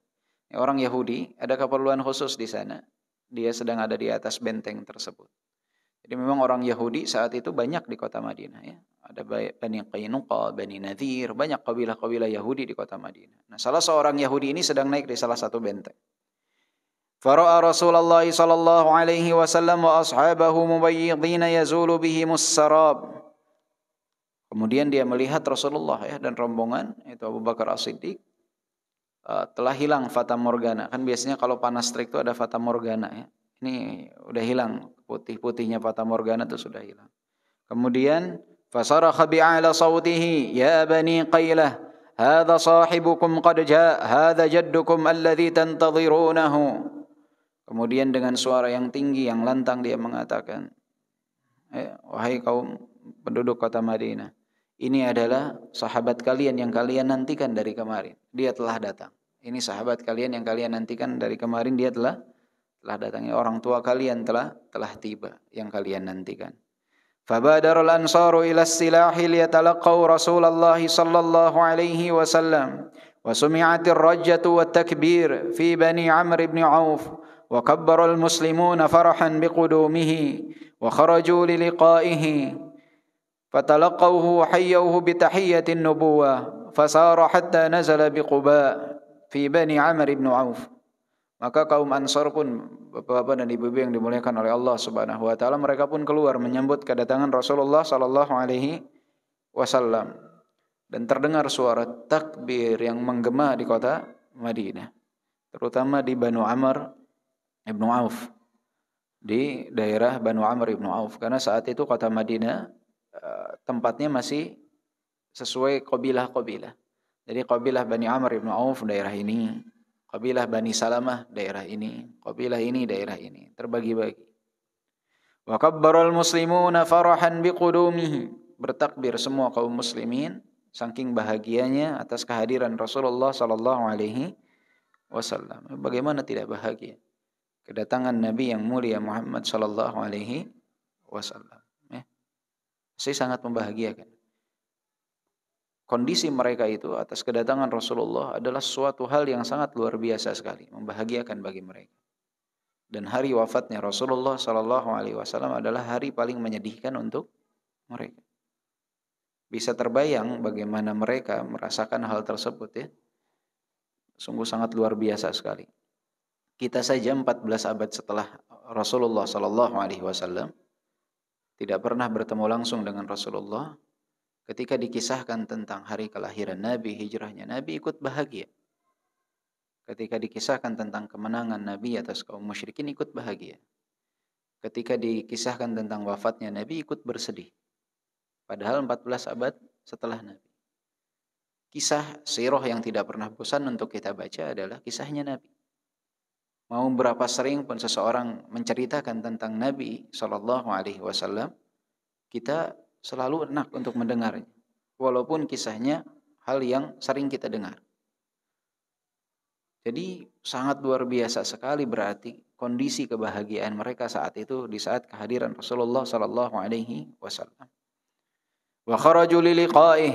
Orang Yahudi ada keperluan khusus di sana. Dia sedang ada di atas benteng tersebut. Jadi memang orang Yahudi saat itu banyak di kota Madinah ya. Ada Bani Qainuqa, Bani Nadir, banyak kabilah-kabilah Yahudi di kota Madinah. Nah, salah seorang Yahudi ini sedang naik di salah satu benteng. Fara'a Rasulullah sallallahu alaihi wasallam wa ashabahu mubayyidina yazulu bihimus sarab. Kemudian dia melihat Rasulullah ya dan rombongan itu Abu Bakar As-Siddiq telah hilang fata morgana. Kan biasanya kalau panas terik itu ada fata morgana ya. Ini udah hilang, putih-putihnya fata morgana itu sudah hilang. Kemudian fasarakha bi'ala sawtihi ya bani Qailah hadha sahibukum qad jaa hadha jaddukum alladhi tantadhirunahu. Kemudian dengan suara yang tinggi yang lantang dia mengatakan, wahai kaum penduduk kota Madinah, ini adalah sahabat kalian yang kalian nantikan dari kemarin. Dia telah datang. Ini sahabat kalian yang kalian nantikan dari kemarin, dia telah datang. Orang tua kalian telah tiba yang kalian nantikan. Fabadarul ansaru ila as-silahi liyatalaqaw Rasulullah sallallahu alaihi wasallam. Wa sumi'atir rajjatu wat takbir fi Bani Amr ibn Auf. Wa kabbara al-muslimuna farahan biqudumihi wa kharaju li liqa'ihi. Fatalaqawhu hayyawhu bitahiyyatin nubuwah fasara hatta nazala biquba fi Bani Amr ibn Auf. Maka kaum Ansar pun, bapak-bapak dan ibu-ibu yang dimuliakan oleh Allah Subhanahu wa taala, mereka pun keluar menyambut kedatangan Rasulullah sallallahu alaihi wasallam. Dan terdengar suara takbir yang menggema di kota Madinah, terutama di Banu Amr ibn Auf, di daerah Banu Amr ibn Auf, karena saat itu kota Madinah tempatnya masih sesuai kabilah-kabilah. Jadi kabilah Bani Amr ibn Auf daerah ini, kabilah Bani Salamah daerah ini daerah ini, terbagi-bagi. Wa kabbaral muslimuna farahan biqudumihi, bertakbir semua kaum muslimin saking bahagianya atas kehadiran Rasulullah sallallahu alaihi wasallam. Bagaimana tidak bahagia kedatangan Nabi yang mulia Muhammad sallallahu alaihi wasallam. Saya sangat membahagiakan. Kondisi mereka itu atas kedatangan Rasulullah adalah suatu hal yang sangat luar biasa sekali, membahagiakan bagi mereka. Dan hari wafatnya Rasulullah sallallahu alaihi wasallam adalah hari paling menyedihkan untuk mereka. Bisa terbayang bagaimana mereka merasakan hal tersebut ya. Sungguh sangat luar biasa sekali. Kita saja 14 abad setelah Rasulullah sallallahu alaihi wasallam tidak pernah bertemu langsung dengan Rasulullah. Ketika dikisahkan tentang hari kelahiran Nabi, hijrahnya Nabi, ikut bahagia. Ketika dikisahkan tentang kemenangan Nabi atas kaum musyrikin, ikut bahagia. Ketika dikisahkan tentang wafatnya Nabi, ikut bersedih. Padahal 14 abad setelah Nabi. Kisah sirah yang tidak pernah bosan untuk kita baca adalah kisahnya Nabi. Mau berapa sering pun seseorang menceritakan tentang Nabi SAW, kita selalu enak untuk mendengarnya. Walaupun kisahnya hal yang sering kita dengar. Jadi sangat luar biasa sekali berarti kondisi kebahagiaan mereka saat itu di saat kehadiran Rasulullah SAW. Wa kharaju li liqa'ih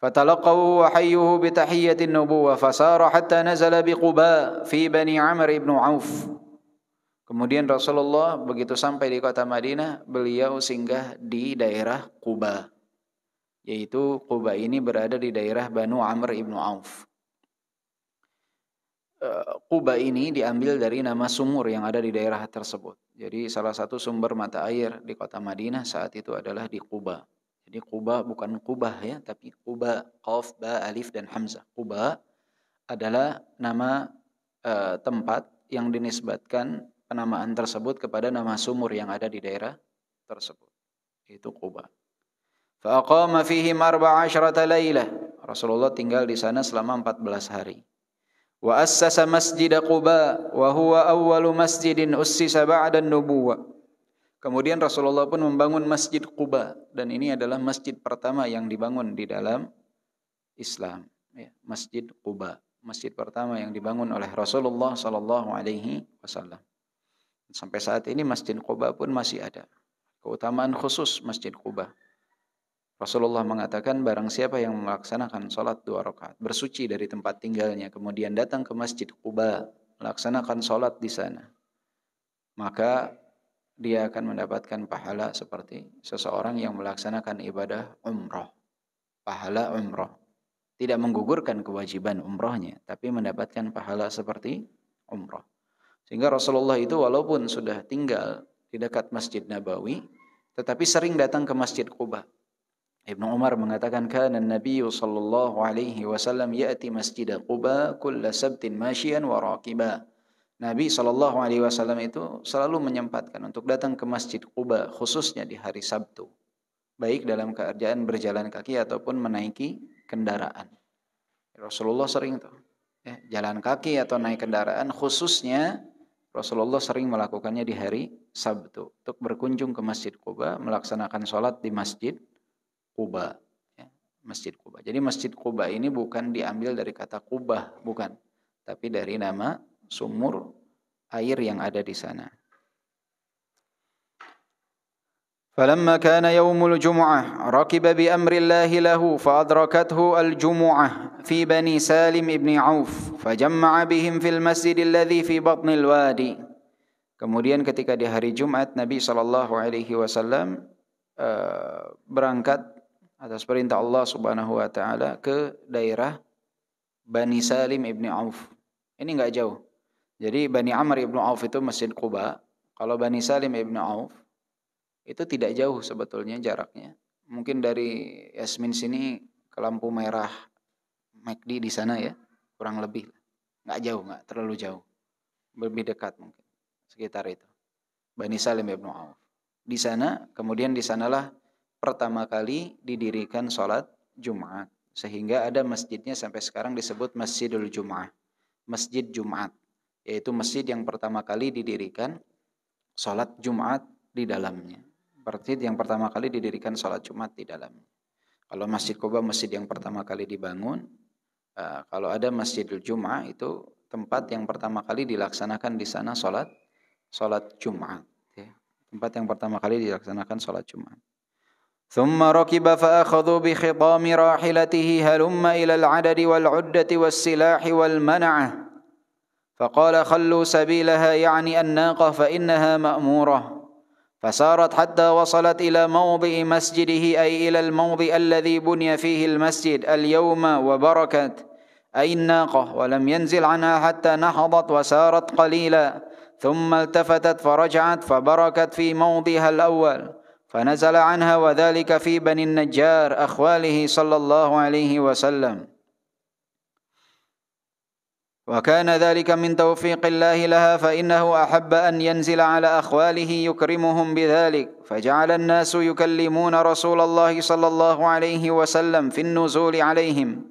fatalaqahu wa hayyuhu bi tahiyyatin nubuwah fasara hatta nazala bi Quba fi Bani Amr ibn Auf. Kemudian Rasulullah begitu sampai di kota Madinah, beliau singgah di daerah Quba. Yaitu Quba ini berada di daerah Banu Amr ibnu Auf. Quba ini diambil dari nama sumur yang ada di daerah tersebut. Jadi salah satu sumber mata air di kota Madinah saat itu adalah di Quba. Jadi Quba bukan Qubah ya, tapi Quba, Qaf, Ba, Alif, dan Hamzah. Quba adalah nama tempat yang dinisbatkan penamaan tersebut kepada nama sumur yang ada di daerah tersebut. Itu Quba. Faqama fihim 14 lailah. Rasulullah tinggal di sana selama 14 hari. Wa assasa Masjid Quba wa huwa awwalu masjidin ussisa ba'da an-nubuwah. Kemudian Rasulullah pun membangun Masjid Quba dan ini adalah masjid pertama yang dibangun di dalam Islam, ya, Masjid Quba, masjid pertama yang dibangun oleh Rasulullah sallallahu alaihi wasallam. Sampai saat ini Masjid Quba pun masih ada. Keutamaan khusus Masjid Quba. Rasulullah mengatakan barang siapa yang melaksanakan salat 2 rakaat, bersuci dari tempat tinggalnya, kemudian datang ke Masjid Quba, melaksanakan salat di sana, maka dia akan mendapatkan pahala seperti seseorang yang melaksanakan ibadah umrah. Pahala umrah. Tidak menggugurkan kewajiban umrahnya, tapi mendapatkan pahala seperti umrah. Sehingga Rasulullah itu walaupun sudah tinggal di dekat Masjid Nabawi, tetapi sering datang ke Masjid Quba. Ibnu Umar mengatakan kana Nabi sallallahu alaihi wasallam ya'ti Masjid Quba kulla sabtin masyian wa raqiba. Nabi sallallahu alaihi wasallam itu selalu menyempatkan untuk datang ke Masjid Quba khususnya di hari Sabtu. Baik dalam keadaan berjalan kaki ataupun menaiki kendaraan. Rasulullah sering tuh ya, jalan kaki atau naik kendaraan, khususnya Rasulullah sering melakukannya di hari Sabtu untuk berkunjung ke Masjid Quba, melaksanakan sholat di Masjid Quba, ya, Masjid Quba. Jadi Masjid Quba ini bukan diambil dari kata Qubah, bukan, tapi dari nama sumur air yang ada di sana. فلما كان يوم الجمعة ركب بأمر الله له فأدركته الجمعة في بني سالم بن عوف فجمع بهم في المسجد الذي في بطن الوادي. Kemudian ketika di hari Jumat Nabi SAW berangkat atas perintah Allah Subhanahu wa taala ke daerah Bani Salim ibni Auf. Ini enggak jauh. Jadi Bani Amr ibnu Auf itu Masjid Quba. Kalau Bani Salim ibnu Auf itu tidak jauh sebetulnya jaraknya. Mungkin dari Yasmin sini ke lampu merah McD di sana ya, kurang lebih. Enggak jauh, enggak terlalu jauh. Lebih dekat mungkin. Sekitar itu. Bani Salim ibnu Auf. Di sana, kemudian di sanalah pertama kali didirikan sholat Jumat. Sehingga ada masjidnya sampai sekarang disebut Masjidul Jum'ah. Masjid Jumat. Yaitu masjid yang pertama kali didirikan sholat Jumat di dalamnya. Masjid yang pertama kali didirikan sholat Jumat di dalamnya. Kalau Masjid Quba masjid yang pertama kali dibangun. Kalau ada Masjidul Jum'ah itu tempat yang pertama kali dilaksanakan di sana sholat Jumat. Tempat yang pertama kali dilaksanakan sholat Jumat. ثم ركب فأخذوا بخطام راحلته هلم إلى العدد والعدة والسلاح والمنعة فقال خلوا سبيلها يعني الناقة فإنها مأمورة فسارت حتى وصلت إلى موضع مسجده أي إلى الموضع الذي بني فيه المسجد اليوم وبركت أي الناقة ولم ينزل عنها حتى نهضت وسارت قليلا ثم التفتت فرجعت فبركت في موضعها الأول فنزل عنها وذلك في بني النجار أخواله صلى الله عليه وسلم وكان ذلك من توفيق الله لها فإنه أحب أن ينزل على أخواله يكرمهم بذلك فجعل الناس يكلمون رسول الله صلى الله عليه وسلم في النزول عليهم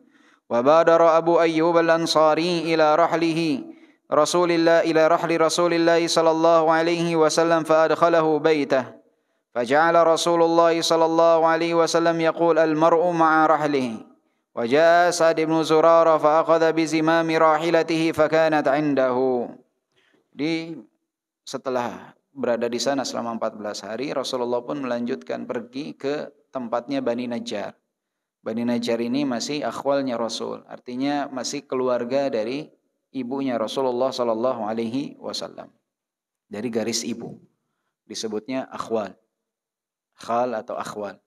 وبادر أبو أيوب الأنصاري إلى رحل رسول الله صلى الله عليه وسلم فأدخله بيته فجعل رسول الله صلى الله عليه وسلم يقول المرء مع رحله وجاء سعد بن زرارة فأخذ بزمام راحلته فكانت عنده. Setelah berada di sana selama 14 hari, Rasulullah pun melanjutkan pergi ke tempatnya Bani Najjar. Bani Najjar ini masih akhwalnya Rasul, artinya masih keluarga dari ibunya Rasulullah sallallahu alaihi wasallam. dari garis ibu. Disebutnya akhwal. Khal atau akhwal.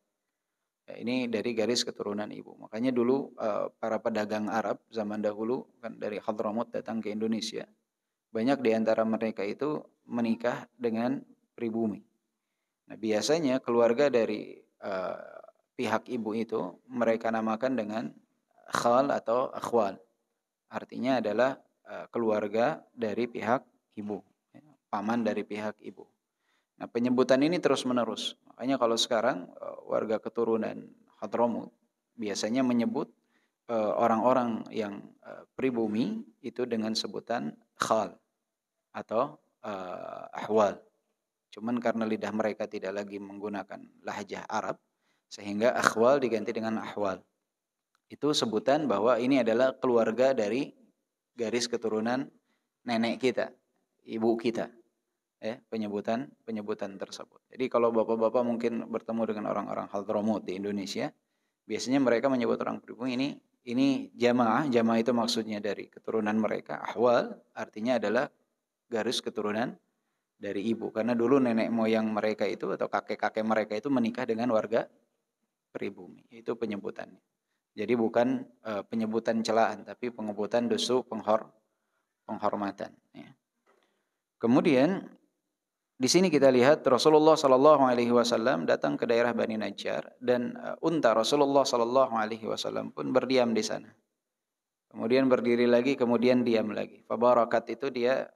Ya, ini dari garis keturunan ibu. Makanya dulu para pedagang Arab zaman dahulu kan dari Hadramut datang ke Indonesia. Banyak di antara mereka itu menikah dengan pribumi. Nah, biasanya keluarga dari pihak ibu itu mereka namakan dengan khal atau akhwal. Artinya adalah keluarga dari pihak ibu, paman dari pihak ibu. Nah, penyebutan ini terus-menerus. Makanya kalau sekarang warga keturunan Hadramut biasanya menyebut orang-orang yang pribumi itu dengan sebutan khal atau ahwal. Cuman karena lidah mereka tidak lagi menggunakan lahjah Arab, sehingga akhwal diganti dengan ahwal. Itu sebutan bahwa ini adalah keluarga dari garis keturunan nenek kita, ibu kita. Penyebutan tersebut. Jadi kalau bapak-bapak mungkin bertemu dengan orang-orang Hadramut di Indonesia, biasanya mereka menyebut orang pribumi ini jamaah itu maksudnya dari keturunan mereka. Ahwal artinya adalah garis keturunan dari ibu, karena dulu nenek moyang mereka itu atau kakek-kakek mereka itu menikah dengan warga pribumi. Itu penyebutannya. Jadi bukan penyebutan celaan, tapi penyebutan dusu penghormatan. Ya. Kemudian di sini kita lihat Rasulullah Sallallahu Alaihi Wasallam datang ke daerah Bani Najjar dan unta Rasulullah Sallallahu Alaihi Wasallam pun berdiam di sana. Kemudian berdiri lagi, kemudian diam lagi. Fabarakat itu dia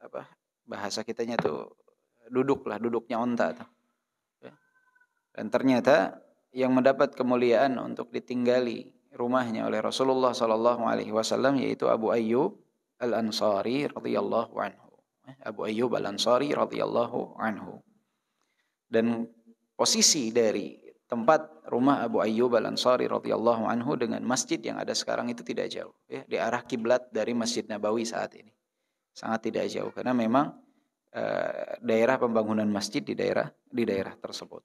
bahasa kitanya tuh duduknya unta tuh. Dan ternyata yang mendapat kemuliaan untuk ditinggali rumahnya oleh Rasulullah Sallallahu Alaihi Wasallam yaitu Abu Ayyub Al-Ansari radhiyallahu anhu. Abu Ayyub Al-Ansari radhiyallahu anhu. Dan posisi dari tempat rumah Abu Ayyub Al-Ansari radhiyallahu anhu dengan masjid yang ada sekarang itu tidak jauh, ya, di arah kiblat dari Masjid Nabawi saat ini. Sangat tidak jauh karena memang daerah pembangunan masjid di daerah tersebut.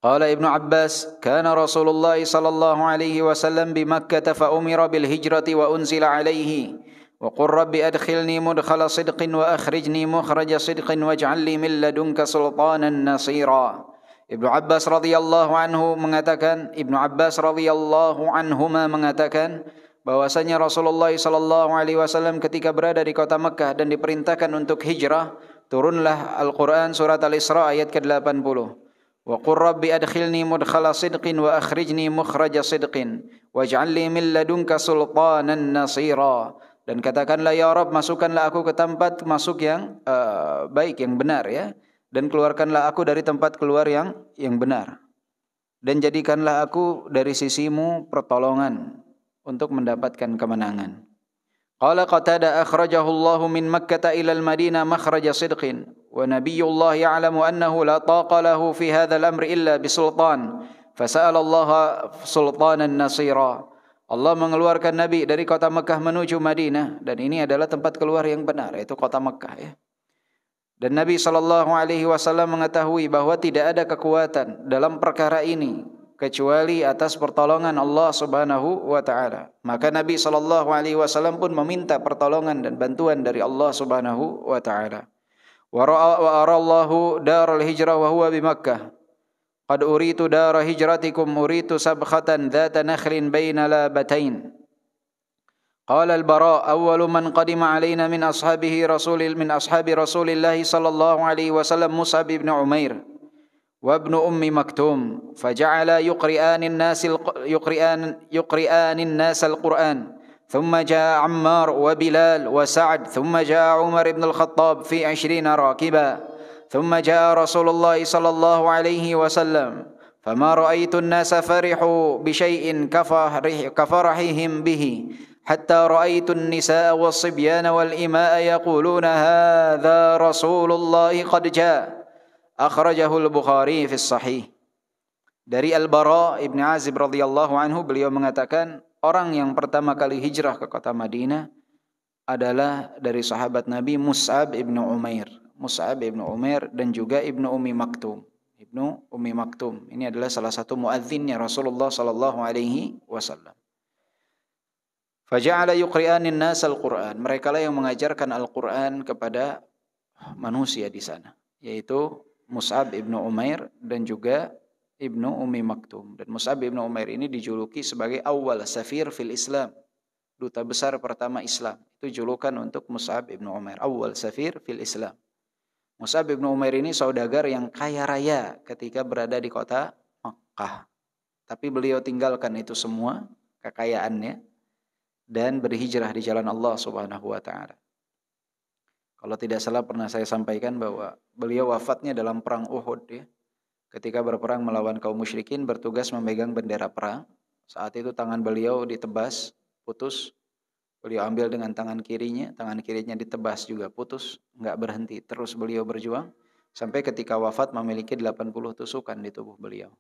Qala Ibnu Abbas, kana Rasulullah sallallahu alaihi wasallam bi Makkah fa umira bil hijrati wa unzila alaihi. وقل رب أدخلني مدخل صدق وأخرجني مخرج صدق واجعل لي من لدنك سلطانا نصيرا. Ibnu Abbas radhiyallahu anhuma mengatakan bahwasanya Rasulullah sallallahu alaihi wasallam ketika berada di kota Mekah dan diperintahkan untuk hijrah, turunlah Al-Qur'an surat Al-Isra ayat ke-80. Wa qur rabbi adkhilni mudkhala sidqin wa akhrijni mukhraja sidqin waj'al li min ladunka sultanan nasira. Dan katakanlah ya Rabb, masukkanlah aku ke tempat masuk yang baik, yang benar ya. Dan keluarkanlah aku dari tempat keluar yang benar. Dan jadikanlah aku dari sisimu pertolongan untuk mendapatkan kemenangan. Qala Qatada akhrajahu Allah min Makkah ila al-Madinah makhraja sidqin wa nabiyyullah ya'lamu annahu la taqa lahu fi hadha al-amr illa bisultan fasa'ala Allah sultanan nasira. Allah mengeluarkan Nabi dari kota Mekah menuju Madinah dan ini adalah tempat keluar yang benar, yaitu kota Mekah ya. Dan Nabi sallallahu alaihi wasallam mengetahui bahwa tidak ada kekuatan dalam perkara ini kecuali atas pertolongan Allah Subhanahu wa taala. Maka Nabi sallallahu alaihi wasallam pun meminta pertolongan dan bantuan dari Allah Subhanahu wa taala. Wa arallahu darul hijrah wa huwa bi Makkah. Qad uritu dara hijratikum uritu sabkhatan dhata nakhlin baina labatain. Qala al-Bara awwalu man qadima alaina min ashabi Rasulillah sallallahu alaihi wasallam Mus'ab ibn Umair wa ibn Ummi Maktum faja'ala yuqri'an an-nas al-Qur'an thumma jaa Ammar wa Bilal wa Sa'd thumma jaa Umar ibn al-Khattab fi 20 rakiba. ثم جاء رسول الله صلى الله عليه وسلم فما رأيت الناس فرحوا بشيء كفرحهم به حتى رأيت النساء والصبيان والإماء يقولون هذا رسول الله قد جاء أخرجه البخاري في الصحيح. Dari Al-Bara Ibn Azib radhiyallahu anhu, beliau mengatakan orang yang pertama kali hijrah ke kota Madinah adalah dari sahabat Nabi Mus'ab ibn Umair. Mus'ab ibn Umair dan juga Ibnu Ummi Maktum. Ibnu Ummi Maktum ini adalah salah satu muadzinnya Rasulullah sallallahu alaihi wasallam. Faja'ala yuqri'anin nas al-Qur'an. Mereka lah yang mengajarkan Al-Qur'an kepada manusia di sana, yaitu Mus'ab ibnu Umair dan juga ibnu Ummi Maktum. Dan Mus'ab ibnu Umair ini dijuluki sebagai awal safir fil Islam, duta besar pertama Islam. Itu julukan untuk Mus'ab ibnu Umair, awal safir fil Islam. Mus'ab ibnu Umair ini saudagar yang kaya raya ketika berada di kota Makkah. Tapi beliau tinggalkan itu semua, kekayaannya, dan berhijrah di jalan Allah Subhanahu wa taala. Kalau tidak salah pernah saya sampaikan bahwa beliau wafatnya dalam perang Uhud ya. Ketika berperang melawan kaum musyrikin, bertugas memegang bendera perang. Saat itu tangan beliau ditebas, putus. Beliau ambil dengan tangan kirinya ditebas juga putus, enggak berhenti. Terus beliau berjuang sampai ketika wafat memiliki 80 tusukan di tubuh beliau.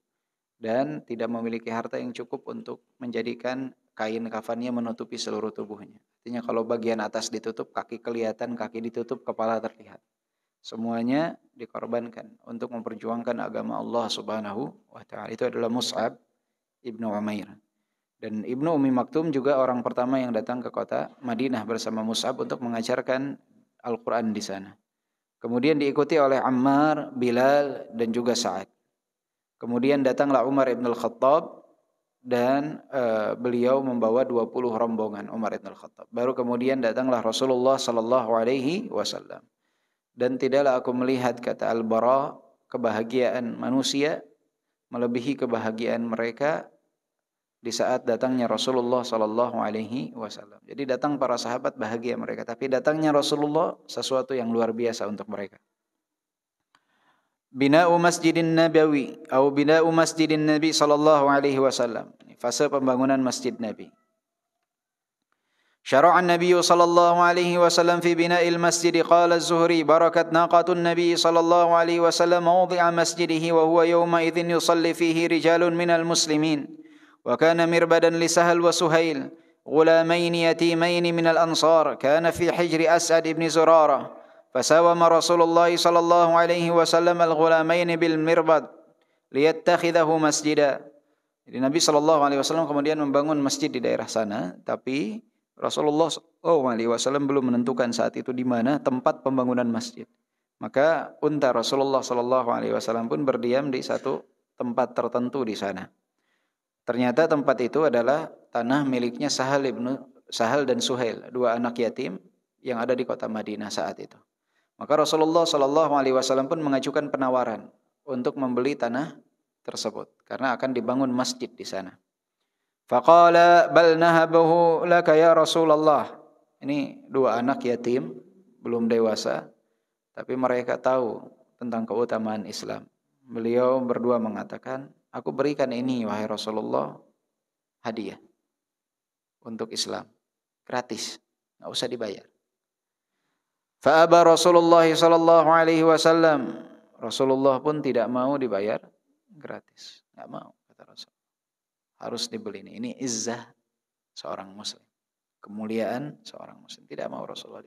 Dan tidak memiliki harta yang cukup untuk menjadikan kain kafannya menutupi seluruh tubuhnya. Artinya kalau bagian atas ditutup, kaki kelihatan, kaki ditutup, kepala terlihat. Semuanya dikorbankan untuk memperjuangkan agama Allah Subhanahu wa taala. Itu adalah Mus'ab ibnu Umair. Dan Ibnu Ummi Maktum juga orang pertama yang datang ke kota Madinah bersama Mus'ab untuk mengajarkan Al-Quran di sana. Kemudian diikuti oleh Ammar, Bilal, dan juga Sa'ad. Kemudian datanglah Umar ibn al-Khattab dan beliau membawa 20 rombongan Umar ibn al-Khattab. Baru kemudian datanglah Rasulullah sallallahu alaihi wasallam. Dan tidaklah aku melihat, kata Al-Bara, kebahagiaan manusia melebihi kebahagiaan mereka di saat datangnya Rasulullah sallallahu alaihi wasallam. Jadi datang para sahabat bahagia mereka, tapi datangnya Rasulullah sesuatu yang luar biasa untuk mereka. Bina'u Masjidin Nabawi atau bina'u Masjidin Nabi sallallahu alaihi wasallam. Fase pembangunan Masjid Nabi. Syara'a an-nabiy sallallahu alaihi wasallam fi bina'il masjid. Qala az-Zuhri barakat naqatun nabiy sallallahu alaihi wasallam mawdi'a masjidihi wa huwa yawma idzin yusalli fihi rijalun minal muslimin. Wa kana mirbadan li Sahal wa Suhail غلامين يتيمين من الأنصار كان في حجر أسعد بن زرارة فساوم رسول الله صلى الله عليه وسلم الغلامين بالمربد ليتخذه مسجدا. Jadi Nabi sallallahu alaihi wasallam kemudian membangun masjid di daerah sana, tapi Rasulullah sallallahu alaihi wasallam belum menentukan saat itu di mana tempat pembangunan masjid. Maka unta Rasulullah sallallahu alaihi wasallam pun berdiam di satu tempat tertentu di sana. Ternyata tempat itu adalah tanah miliknya Sahal dan Suhail, dua anak yatim yang ada di kota Madinah saat itu. Maka Rasulullah sallallahu alaihi wasallam pun mengajukan penawaran untuk membeli tanah tersebut karena akan dibangun masjid di sana. Faqala bal nahabahu laka ya Rasulullah. Ini dua anak yatim belum dewasa, tapi mereka tahu tentang keutamaan Islam. Beliau berdua mengatakan, aku berikan ini wahai Rasulullah hadiah untuk Islam, gratis, enggak usah dibayar. Fa aba Rasulullah sallallahu alaihi wasallam. Rasulullah pun tidak mau dibayar gratis, enggak mau, kata Rasul. Harus dibeli ini. Ini izzah seorang muslim, kemuliaan seorang muslim. Tidak mau Rasulullah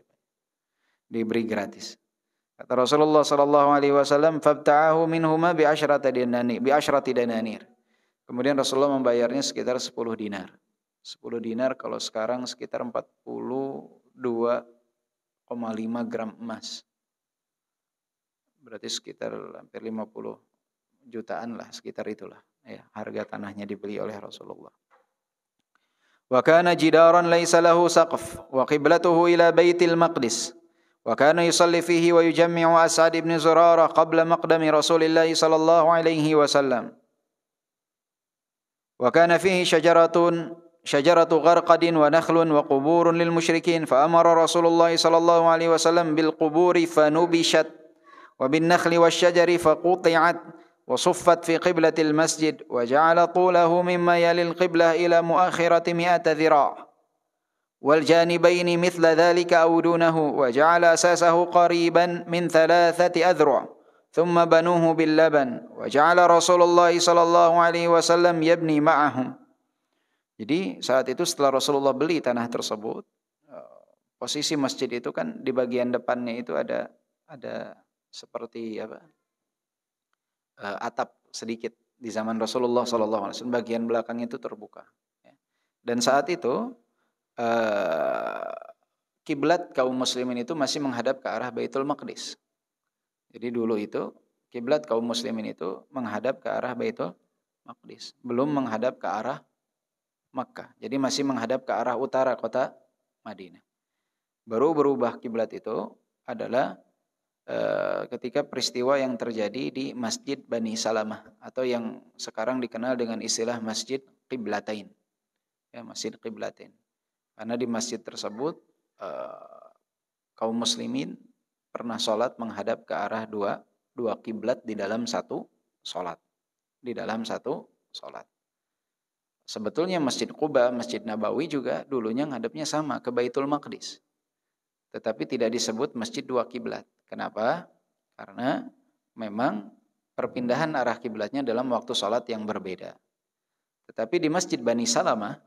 diberi gratis. Kata Rasulullah sallallahu alaihi wasallam, "Fabta'ahu minhuma bi asyrati dananir." Kemudian Rasulullah membayarnya sekitar 10 dinar. 10 dinar kalau sekarang sekitar 42,5 gram emas. Berarti sekitar hampir 50 jutaan lah, sekitar itulah ya, harga tanahnya dibeli oleh Rasulullah. Wa kana jidaran laisa lahu saqf wa qiblatuhu ila Baitil Maqdis. Wa kana yusalli fihi wa yujammi'u As'ad ibn Zurarah qabla maqdami Rasulillah sallallahu alaihi wasallam. Wa kana fihi syajaratu gharqadin wa nakhlun wa quburun lil musyrikin fa amara Rasulullah sallallahu alaihi wasallam bil quburi fanubishat wa bin nakhli wasyajari faquti'at wa suffat fi qiblatil masjid wa ja'ala tulahu mimma yalil qiblah ila muakhirati 100 dhira' wal janibaini mithla dhalika aw dunahu wa ja'ala asasahu qariban min 3 adhru' thumma banuhu bil laban wa ja'ala Rasulullah sallallahu alaihi wasallam yabni ma'ahum. Jadi saat itu setelah Rasulullah beli tanah tersebut, posisi masjid itu kan di bagian depannya itu ada seperti atap sedikit di zaman Rasulullah sallallahu alaihi wasallam, bagian belakang itu terbuka. Dan saat itu kiblat kaum muslimin itu masih menghadap ke arah Baitul Maqdis. Jadi dulu itu kiblat kaum muslimin itu menghadap ke arah Baitul Maqdis, belum menghadap ke arah Makkah. Jadi masih menghadap ke arah utara kota Madinah. Baru berubah kiblat itu adalah ketika peristiwa yang terjadi di Masjid Bani Salamah atau yang sekarang dikenal dengan istilah Masjid Qiblatain. Ya, Masjid Qiblatain. Karena di masjid tersebut kaum muslimin pernah sholat menghadap ke arah dua kiblat di dalam satu sholat. Di dalam satu sholat. Sebetulnya Masjid Quba, Masjid Nabawi juga dulunya ngadepnya sama ke Baitul Maqdis. Tetapi tidak disebut masjid dua kiblat. Kenapa? Karena memang perpindahan arah kiblatnya dalam waktu sholat yang berbeda. Tetapi di Masjid Bani Salamah,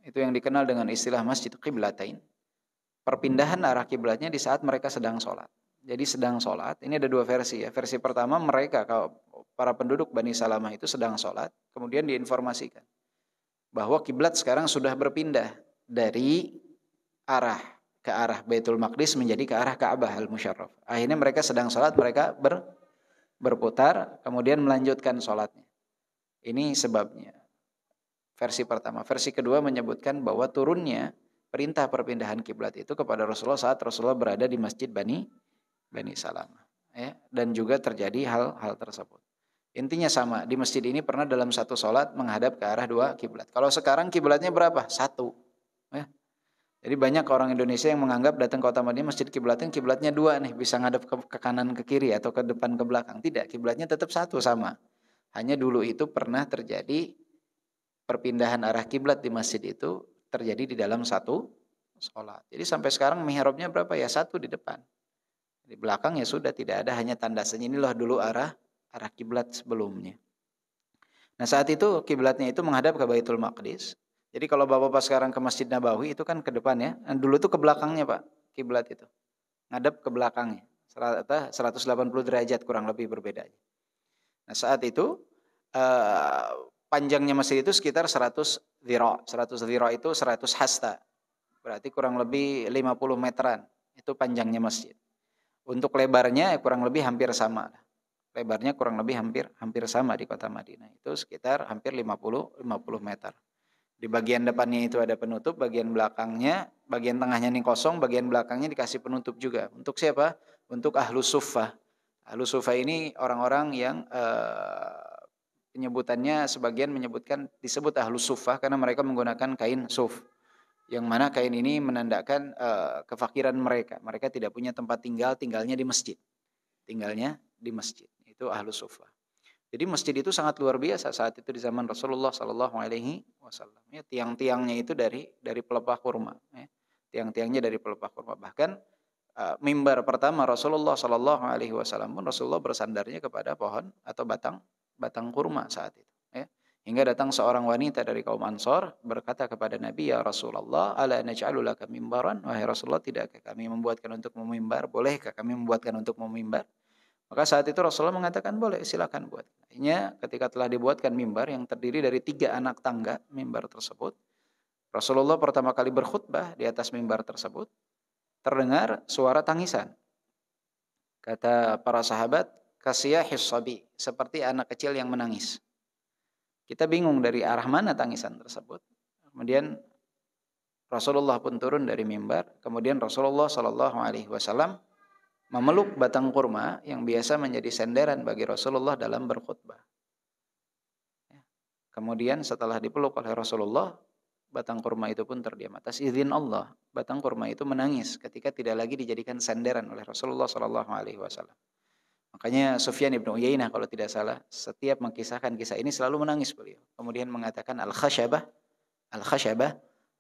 itu yang dikenal dengan istilah Masjid Qiblatain, perpindahan arah kiblatnya di saat mereka sedang sholat. Jadi sedang sholat, ini ada dua versi ya. Versi pertama mereka, para penduduk Bani Salamah itu sedang sholat, kemudian diinformasikan bahwa kiblat sekarang sudah berpindah dari ke arah Baitul Maqdis menjadi ke arah Ka'bah Al-Musyarraf. Akhirnya mereka sedang sholat, mereka berputar, kemudian melanjutkan sholatnya. Ini sebabnya. Versi pertama. Versi kedua menyebutkan bahwa turunnya perintah perpindahan kiblat itu kepada Rasulullah saat Rasulullah berada di Masjid Bani Salamah. Ya, dan juga terjadi hal tersebut. Intinya sama, di masjid ini pernah dalam satu sholat menghadap ke arah dua kiblat. Kalau sekarang kiblatnya berapa? Satu. Ya. Jadi banyak orang Indonesia yang menganggap datang ke kota Madinah masjid kiblatnya dua nih, bisa ngadep ke kanan ke kiri atau ke depan ke belakang. Tidak, kiblatnya tetap satu sama. Hanya dulu itu pernah terjadi perpindahan arah kiblat di masjid itu terjadi di dalam satu sholat. Jadi sampai sekarang mihrabnya berapa ya? Satu di depan. Di belakang ya sudah tidak ada, hanya tanda inilah dulu arah kiblat sebelumnya. Nah saat itu kiblatnya itu menghadap ke Baitul Maqdis. Jadi kalau bapak-bapak sekarang ke Masjid Nabawi itu kan ke depan ya. Nah, dulu itu ke belakangnya Pak, kiblat itu. Ngadap ke belakangnya. 180 derajat kurang lebih berbeda. Nah saat itu panjangnya masjid itu sekitar 100 dhira. 100 dhira itu 100 hasta. Berarti kurang lebih 50 meteran. Itu panjangnya masjid. Untuk lebarnya kurang lebih hampir sama. Lebarnya kurang lebih hampir sama di kota Madinah. Itu sekitar hampir 50 meter. Di bagian depannya itu ada penutup, bagian belakangnya, bagian tengahnya ini kosong, bagian belakangnya dikasih penutup juga. Untuk siapa? Untuk ahlus suffah. Ahlus suffah ini orang-orang yang penyebutannya sebagian menyebutkan disebut ahlus suffah karena mereka menggunakan kain suf. Yang mana kain ini menandakan kefakiran mereka. Mereka tidak punya tempat tinggalnya di masjid. Tinggalnya di masjid. Itu ahlus suffah. Jadi masjid itu sangat luar biasa saat itu di zaman Rasulullah Sallallahu Alaihi Wasallam. Ya, tiang-tiangnya itu dari pelepah kurma. Ya. Tiang-tiangnya dari pelepah kurma. Bahkan mimbar pertama Rasulullah Sallallahu Alaihi Wasallam pun Rasulullah bersandarnya kepada pohon atau batang kurma saat itu. Ya. Hingga datang seorang wanita dari kaum Ansor berkata kepada Nabi, ya Rasulullah, ala naj'alu laka mimbaran? Wahai Rasulullah, tidakkah kami membuatkan untuk memimbar? Bolehkah kami membuatkan untuk memimbar? Maka saat itu Rasulullah mengatakan boleh, silakan buat. Akhirnya ketika telah dibuatkan mimbar yang terdiri dari 3 anak tangga mimbar tersebut, Rasulullah pertama kali berkhutbah di atas mimbar tersebut, terdengar suara tangisan. Kata para sahabat, kasiyahis sabi, seperti anak kecil yang menangis. Kita bingung dari arah mana tangisan tersebut. Kemudian Rasulullah pun turun dari mimbar, kemudian Rasulullah Shallallahu Alaihi Wasallam memeluk batang kurma yang biasa menjadi senderan bagi Rasulullah dalam berkhutbah. Kemudian setelah dipeluk oleh Rasulullah, batang kurma itu pun terdiam. Atas izin Allah, batang kurma itu menangis ketika tidak lagi dijadikan senderan oleh Rasulullah Sallallahu Alaihi Wasallam. Makanya Sufyan ibn Uyainah kalau tidak salah, setiap mengisahkan kisah ini selalu menangis beliau. Kemudian mengatakan al-khashabah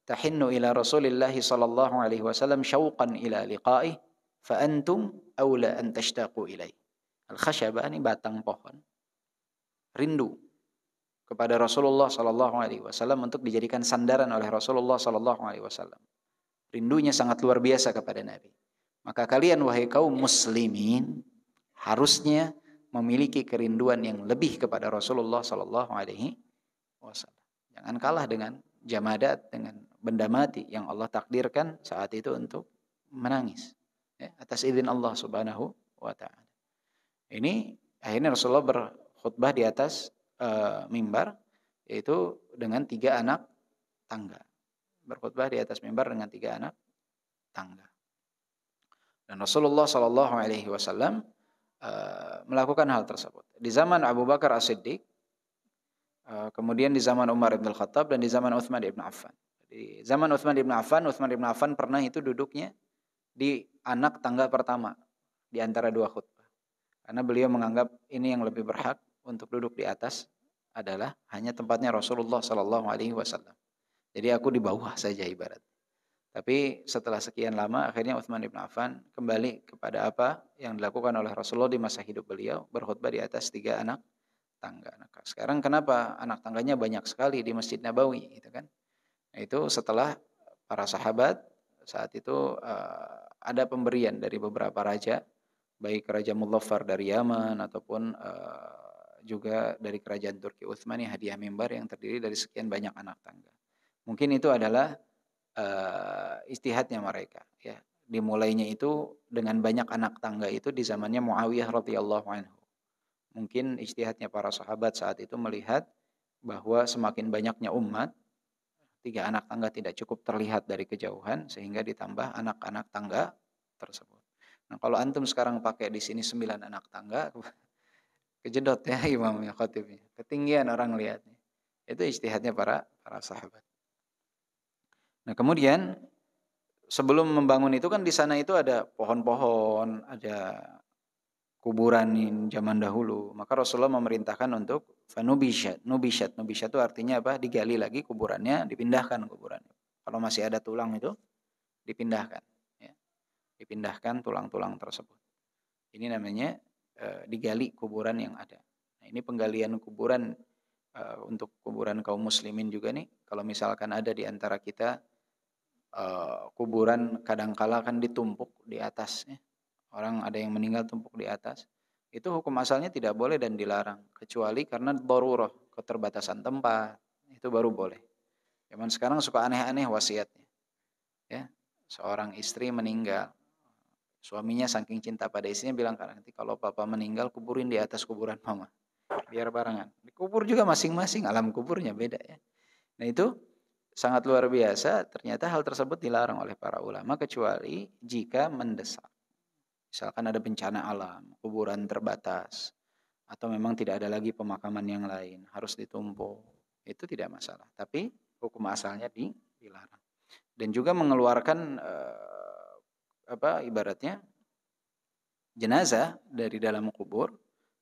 tahinnu ila Rasulillah Sallallahu Alaihi Wasallam syauqan ila liqa'ih. Fa'antum awla an tashtaqu ilai. Al-khashabah ini batang pohon. Rindu kepada Rasulullah sallallahu alaihi wasallam untuk dijadikan sandaran oleh Rasulullah sallallahu alaihi wasallam. Rindunya sangat luar biasa kepada Nabi. Maka kalian wahai kaum muslimin harusnya memiliki kerinduan yang lebih kepada Rasulullah sallallahu alaihi wasallam. Jangan kalah dengan jamadat, dengan benda mati yang Allah takdirkan saat itu untuk menangis. Ya, atas izin Allah Subhanahu wa taala. Ini akhirnya Rasulullah berkhutbah di atas mimbar, yaitu dengan 3 anak tangga. Berkhutbah di atas mimbar dengan 3 anak tangga. Dan Rasulullah Shallallahu Alaihi Wasallam melakukan hal tersebut di zaman Abu Bakar As-Siddiq, kemudian di zaman Umar bin Khattab, dan di zaman Utsman bin Affan. Di zaman Utsman bin Affan pernah itu duduknya di anak tangga pertama di antara 2 khutbah. Karena beliau menganggap ini yang lebih berhak untuk duduk di atas adalah hanya tempatnya Rasulullah Shallallahu Alaihi Wasallam. Jadi aku di bawah saja ibarat. Tapi setelah sekian lama akhirnya Utsman bin Affan kembali kepada apa yang dilakukan oleh Rasulullah di masa hidup beliau, berkhutbah di atas 3 anak tangga. Nah, sekarang kenapa anak tangganya banyak sekali di Masjid Nabawi gitu kan? Nah, itu setelah para sahabat saat itu ada pemberian dari beberapa raja, baik Raja Muzaffar dari Yaman ataupun juga dari kerajaan Turki Utsmani, hadiah mimbar yang terdiri dari sekian banyak anak tangga. Mungkin itu adalah ijtihadnya mereka, ya. Dimulainya itu dengan banyak anak tangga itu di zamannya Muawiyah radhiyallahu anhu. Mungkin ijtihadnya para sahabat saat itu melihat bahwa semakin banyaknya umat, 3 anak tangga tidak cukup terlihat dari kejauhan, sehingga ditambah anak-anak tangga tersebut. Nah, kalau antum sekarang pakai di sini 9 anak tangga, kejedot ya imamnya, khatibnya. Ketinggian orang lihatnya. Itu ijtihadnya para sahabat. Nah, kemudian sebelum membangun itu kan di sana itu ada pohon-pohon, ada kuburan zaman dahulu. Maka Rasulullah memerintahkan untuk fanubishat. Nubishat itu artinya apa? Digali lagi kuburannya, dipindahkan kuburannya. Kalau masih ada tulang itu dipindahkan, ya. Dipindahkan tulang-tulang tersebut. Ini namanya digali kuburan yang ada. Nah, ini penggalian kuburan untuk kuburan kaum muslimin juga nih. Kalau misalkan ada di antara kita kuburan kadangkala kan ditumpuk di atasnya. Orang ada yang meninggal tumpuk di atas. Itu hukum asalnya tidak boleh dan dilarang. Kecuali karena darurah, keterbatasan tempat. Itu baru boleh. Zaman sekarang suka aneh-aneh wasiatnya. Ya, seorang istri meninggal. Suaminya saking cinta pada istrinya bilang, nanti kalau papa meninggal kuburin di atas kuburan mama. Biar barengan. Dikubur juga masing-masing, alam kuburnya beda ya. Nah itu sangat luar biasa, ternyata hal tersebut dilarang oleh para ulama kecuali jika mendesak. Misalkan ada bencana alam, kuburan terbatas, atau memang tidak ada lagi pemakaman yang lain, harus ditumpuk. Itu tidak masalah, tapi hukum asalnya dilarang. Dan juga mengeluarkan ibaratnya jenazah dari dalam kubur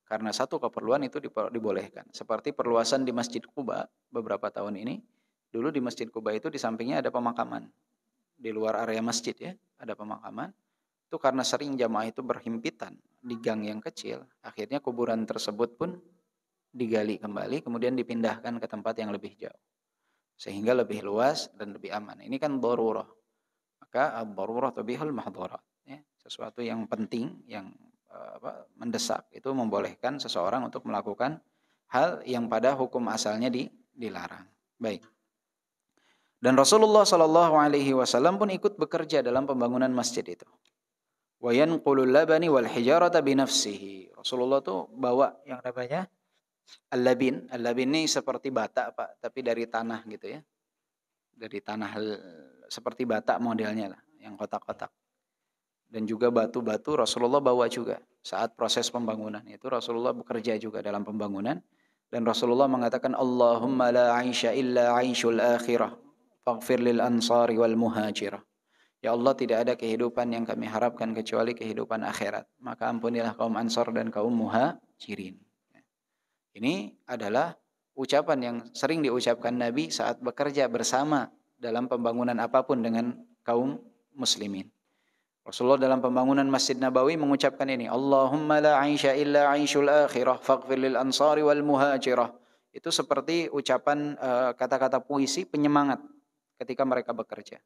karena satu keperluan itu dibolehkan. Seperti perluasan di Masjid Quba beberapa tahun ini. Dulu di Masjid Quba itu di sampingnya ada pemakaman. Di luar area masjid ya, ada pemakaman. Itu karena sering jamaah itu berhimpitan di gang yang kecil, akhirnya kuburan tersebut pun digali kembali, kemudian dipindahkan ke tempat yang lebih jauh. Sehingga lebih luas dan lebih aman. Ini kan darurah. Maka ad-darurah tubihul mahdharat. Ya, sesuatu yang penting, yang mendesak, itu membolehkan seseorang untuk melakukan hal yang pada hukum asalnya dilarang. Baik. Dan Rasulullah Shallallahu Alaihi Wasallam pun ikut bekerja dalam pembangunan masjid itu. Wa yanqulul labani wal hijarata binafsihi. Rasulullah tuh bawa yang namanya al-labin. Al-labin ini seperti bata Pak, tapi dari tanah gitu ya. Dari tanah seperti bata modelnya lah, yang kotak-kotak. Dan juga batu-batu Rasulullah bawa juga saat proses pembangunan. Itu Rasulullah bekerja juga dalam pembangunan. Dan Rasulullah mengatakan Allahumma la aisha illa aishul akhirah. Faghfir lil ansari wal muhajirah. Ya Allah, tidak ada kehidupan yang kami harapkan kecuali kehidupan akhirat. Maka ampunilah kaum Ansar dan kaum Muhajirin. Ini adalah ucapan yang sering diucapkan Nabi saat bekerja bersama dalam pembangunan apapun dengan kaum muslimin. Rasulullah dalam pembangunan Masjid Nabawi mengucapkan ini, Allahumma la aisha illa aishul akhirah faghfir lil ansari wal muhajirah. Itu seperti ucapan kata-kata puisi penyemangat ketika mereka bekerja.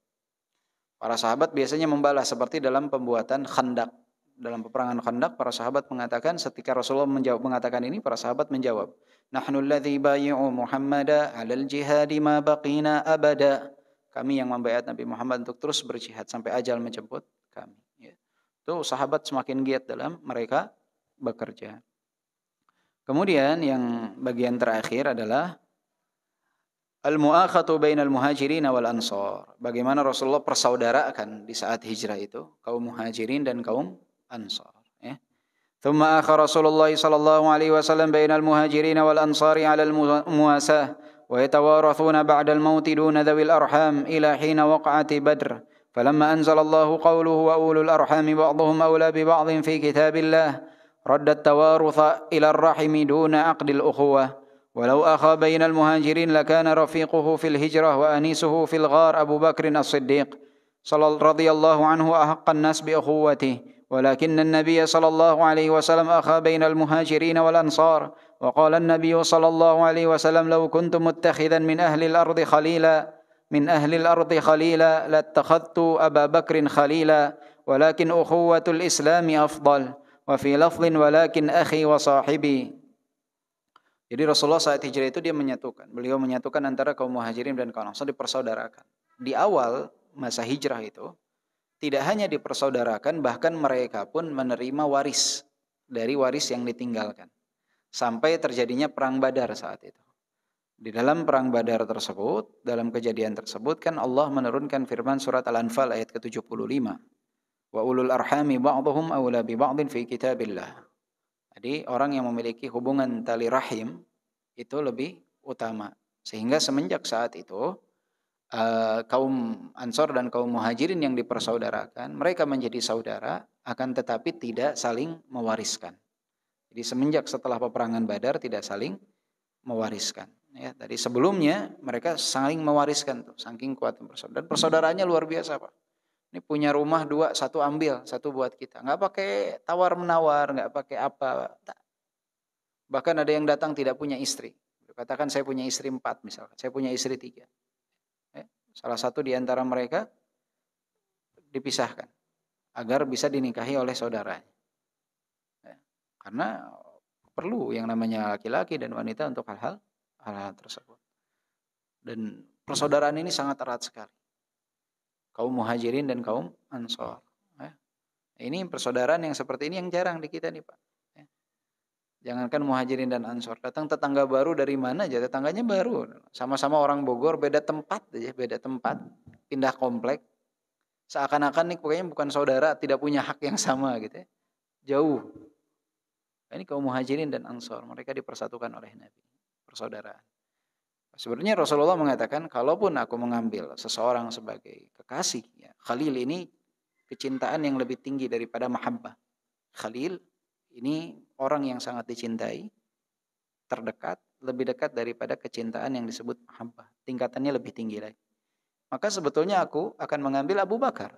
Para sahabat biasanya membalas seperti dalam pembuatan Khandak. Dalam peperangan Khandak, para sahabat mengatakan, ketika Rasulullah mengatakan ini, para sahabat menjawab, Nahnu alladhi bayi'u Muhammada alal jihadi ma baqina abada. Kami yang membaiat Nabi Muhammad untuk terus berjihad sampai ajal menjemput kami. Ya. Itu sahabat semakin giat dalam mereka bekerja. Kemudian yang bagian terakhir adalah al-mu'akhatu bainal muhajirin wal ansar. Bagaimana Rasulullah persaudarakan di saat hijrah itu kaum muhajirin dan kaum ansar, ya. Thumma akha Rasulullah sallallahu alaihi wasallam bainal muhajirin wal ansari 'ala al-muwasah wa yatawarathuna ba'da al-maut duna dhawil arham ila hina waqa'ati Badr. Falamma anzala Allahu qawluhu wa ulul arhami ba'dhum awla bi ba'dhin fi kitabillah radda at-tawarutha ila ar-rahimi duna 'aqdil ukhuwah. ولو أخى بين المهاجرين لكان رفيقه في الهجرة وأنيسه في الغار أبو بكر الصديق رضي الله عنه أحق الناس بأخوته ولكن النبي صلى الله عليه وسلم أخى بين المهاجرين والأنصار وقال النبي صلى الله عليه وسلم لو كنت متخذا من أهل الأرض خليلا لاتخذت أبا بكر خليلا ولكن أخوة الإسلام أفضل وفي لفظ ولكن أخي وصاحبي. Jadi Rasulullah saat hijrah itu beliau menyatukan antara kaum muhajirin dan kaum ansar, dipersaudarakan. Di awal masa hijrah itu tidak hanya dipersaudarakan, bahkan mereka pun menerima waris dari waris yang ditinggalkan. Sampai terjadinya perang Badar saat itu. Di dalam perang Badar tersebut, dalam kejadian tersebut kan Allah menurunkan firman surat Al-Anfal ayat ke-75. Wa ulul arhami ba'dhum awla bi ba'dhin fi kitabillah. Jadi orang yang memiliki hubungan tali rahim itu lebih utama. Sehingga semenjak saat itu kaum Ansor dan kaum Muhajirin yang dipersaudarakan, mereka menjadi saudara akan tetapi tidak saling mewariskan. Jadi semenjak setelah peperangan Badar tidak saling mewariskan. Ya, dari sebelumnya mereka saling mewariskan tuh, saking kuat persaudaraan. Dan persaudaraannya luar biasa, Pak. Ini punya rumah 2, 1 ambil, 1 buat kita. Nggak pakai tawar-menawar, nggak pakai apa. Bahkan ada yang datang tidak punya istri. Katakan saya punya istri 4 misalkan, saya punya istri 3. Salah satu di antara mereka dipisahkan agar bisa dinikahi oleh saudaranya. Karena perlu yang namanya laki-laki dan wanita untuk hal-hal tersebut. Dan persaudaraan ini sangat erat sekali. Kaum muhajirin dan kaum ansor. Ini persaudaraan yang seperti ini yang jarang di kita nih, Pak. Jangankan muhajirin dan ansor, datang tetangga baru dari mana aja, tetangganya baru. Sama-sama orang Bogor, beda tempat aja, pindah komplek. Seakan-akan nih pokoknya bukan saudara, tidak punya hak yang sama gitu ya. Jauh. Ini kaum muhajirin dan ansor, mereka dipersatukan oleh Nabi. Persaudaraan. Sebenarnya Rasulullah mengatakan, kalaupun aku mengambil seseorang sebagai kekasih, ya, Khalil ini kecintaan yang lebih tinggi daripada mahabbah. Khalil ini orang yang sangat dicintai, terdekat, lebih dekat daripada kecintaan yang disebut mahabbah. Tingkatannya lebih tinggi lagi. Maka sebetulnya aku akan mengambil Abu Bakar.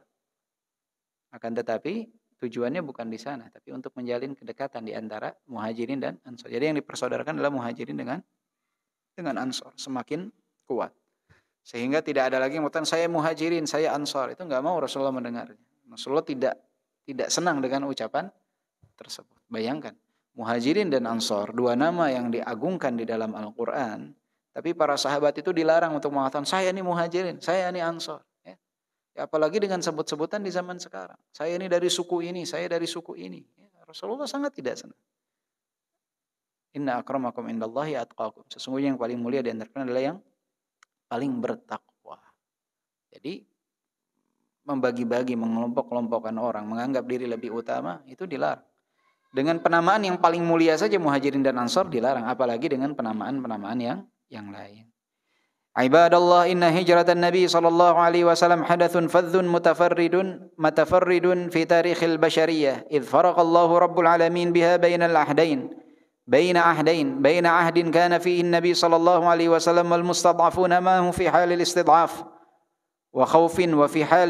Akan tetapi tujuannya bukan di sana, tapi untuk menjalin kedekatan di antara muhajirin dan ansor. Jadi yang dipersaudarakan adalah muhajirin dengan ansor, semakin kuat. Sehingga tidak ada lagi yang mengatakan saya muhajirin, saya ansor. Itu enggak mau Rasulullah mendengarnya. Rasulullah tidak senang dengan ucapan tersebut. Bayangkan, muhajirin dan ansor, 2 nama yang diagungkan di dalam Al-Quran, tapi para sahabat itu dilarang untuk mengatakan saya ini muhajirin, saya ini ansor. Ya, apalagi dengan sebut-sebutan di zaman sekarang. Saya ini dari suku ini, saya dari suku ini. Ya, Rasulullah sangat tidak senang. Inna akramakum indallahi atqakum. Sesungguhnya yang paling mulia di antara kalian adalah yang paling bertakwa. Jadi membagi-bagi, mengelompok-kelompokkan orang, menganggap diri lebih utama, itu dilarang. Dengan penamaan yang paling mulia saja muhajirin dan ansor dilarang, apalagi dengan penamaan-penamaan yang lain. Ibadallah, inna hijratan Nabi sallallahu alaihi wasallam hadathun fadhun mutafarridun fi tarikhil bashariyah. Idh faraqallahu rabbul alamin biha bainal ahdain. بين عهد كان فيه النبي صلى الله عليه وسلم والمستضعفون معه في حال الاستضعاف وخوف وفي حال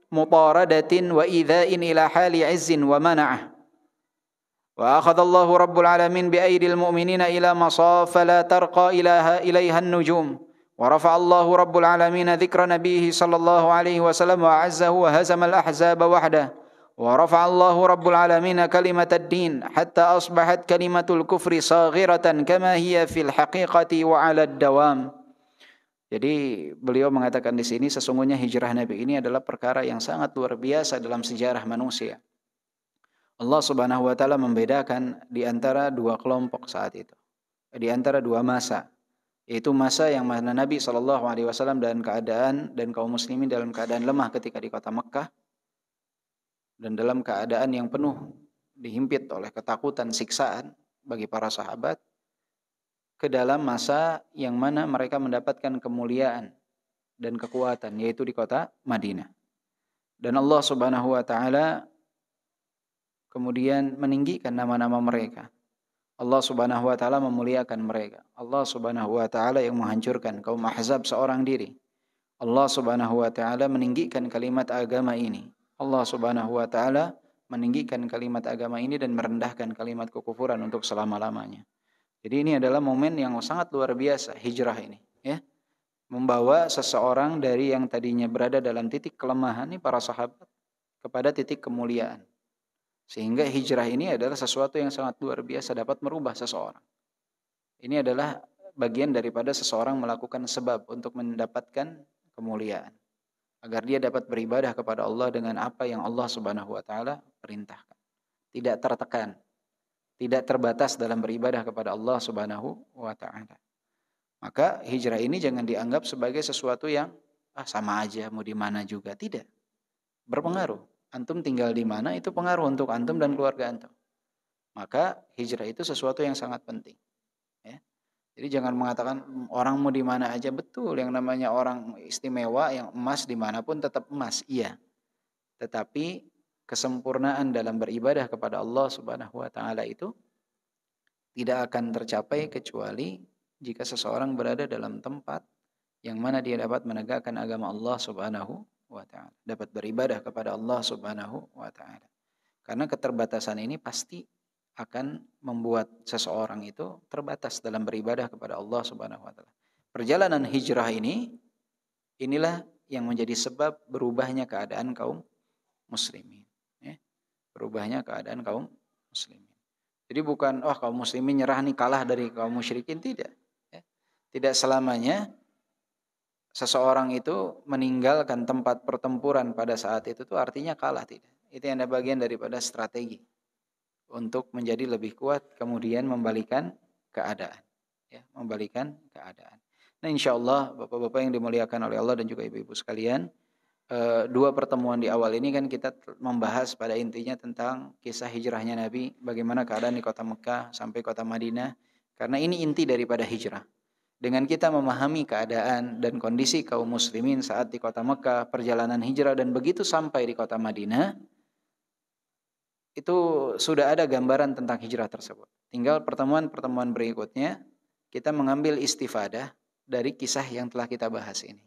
مطاردة وإيذاء إلى حال عز ومنعة وأخذ الله رب العالمين بأيدي المؤمنين إلى مصاف لا ترقى إليها النجوم ورفع الله رب العالمين ذكر نبيه صلى الله عليه وسلم وأعزه وهزم الأحزاب وحده ورفع الله رب العالمين كلمة الدين حتى أصبحت كلمة الكفر صاغرة كما هي في الحقيقة وعلى الدوام. Jadi beliau mengatakan di sini sesungguhnya hijrah Nabi ini adalah perkara yang sangat luar biasa dalam sejarah manusia. Allah Subhanahu wa taala membedakan di antara dua kelompok saat itu. Di antara dua masa, yaitu masa yang mana Nabi sallallahu alaihi wasallam dalam keadaan dan kaum muslimin dalam keadaan lemah ketika di kota Mekkah dan dalam keadaan yang penuh dihimpit oleh ketakutan, siksaan bagi para sahabat, ke dalam masa yang mana mereka mendapatkan kemuliaan dan kekuatan, yaitu di kota Madinah. Dan Allah Subhanahu wa taala kemudian meninggikan nama-nama mereka. Allah Subhanahu wa taala memuliakan mereka. Allah Subhanahu wa taala yang menghancurkan kaum Ahzab seorang diri. Allah Subhanahu wa taala meninggikan kalimat agama ini. Allah Subhanahu wa taala meninggikan kalimat agama ini dan merendahkan kalimat kekufuran untuk selama-lamanya. Jadi ini adalah momen yang sangat luar biasa, hijrah ini, ya. Membawa seseorang dari yang tadinya berada dalam titik kelemahan nih para sahabat kepada titik kemuliaan. Sehingga hijrah ini adalah sesuatu yang sangat luar biasa, dapat merubah seseorang. Ini adalah bagian daripada seseorang melakukan sebab untuk mendapatkan kemuliaan, agar dia dapat beribadah kepada Allah dengan apa yang Allah Subhanahu wa taala perintahkan. Tidak tertekan, tidak terbatas dalam beribadah kepada Allah Subhanahu wa taala. Maka hijrah ini jangan dianggap sebagai sesuatu yang sama aja, mau di mana juga, tidak. Berpengaruh. Antum tinggal di mana itu pengaruh untuk antum dan keluarga antum. Maka hijrah itu sesuatu yang sangat penting, ya. Jadi jangan mengatakan orang mau di mana aja. Betul, yang namanya orang istimewa, yang emas dimanapun tetap emas, iya. Tetapi kesempurnaan dalam beribadah kepada Allah Subhanahu wa taala itu tidak akan tercapai kecuali jika seseorang berada dalam tempat yang mana dia dapat menegakkan agama Allah Subhanahu wa taala, dapat beribadah kepada Allah Subhanahu wa taala. Karena keterbatasan ini pasti akan membuat seseorang itu terbatas dalam beribadah kepada Allah Subhanahu wa taala. Perjalanan hijrah ini, inilah yang menjadi sebab berubahnya keadaan kaum muslimin, ya. Berubahnya keadaan kaum muslimin. Jadi bukan kaum muslimin nyerah nih, kalah dari kaum musyrikin, tidak, ya. Tidak selamanya seseorang itu meninggalkan tempat pertempuran pada saat itu tuh artinya kalah, tidak. Itu yang ada bagian daripada strategi untuk menjadi lebih kuat, kemudian membalikan keadaan, ya, membalikan keadaan. Nah, insyaallah Bapak-bapak yang dimuliakan oleh Allah dan juga ibu-ibu sekalian, dua pertemuan di awal ini kan kita membahas pada intinya tentang kisah hijrahnya Nabi, bagaimana keadaan di kota Mekah sampai kota Madinah, karena ini inti daripada hijrah. Dengan kita memahami keadaan dan kondisi kaum muslimin saat di kota Mekah, perjalanan hijrah, dan begitu sampai di kota Madinah, itu sudah ada gambaran tentang hijrah tersebut. Tinggal pertemuan-pertemuan berikutnya kita mengambil istifadah dari kisah yang telah kita bahas ini.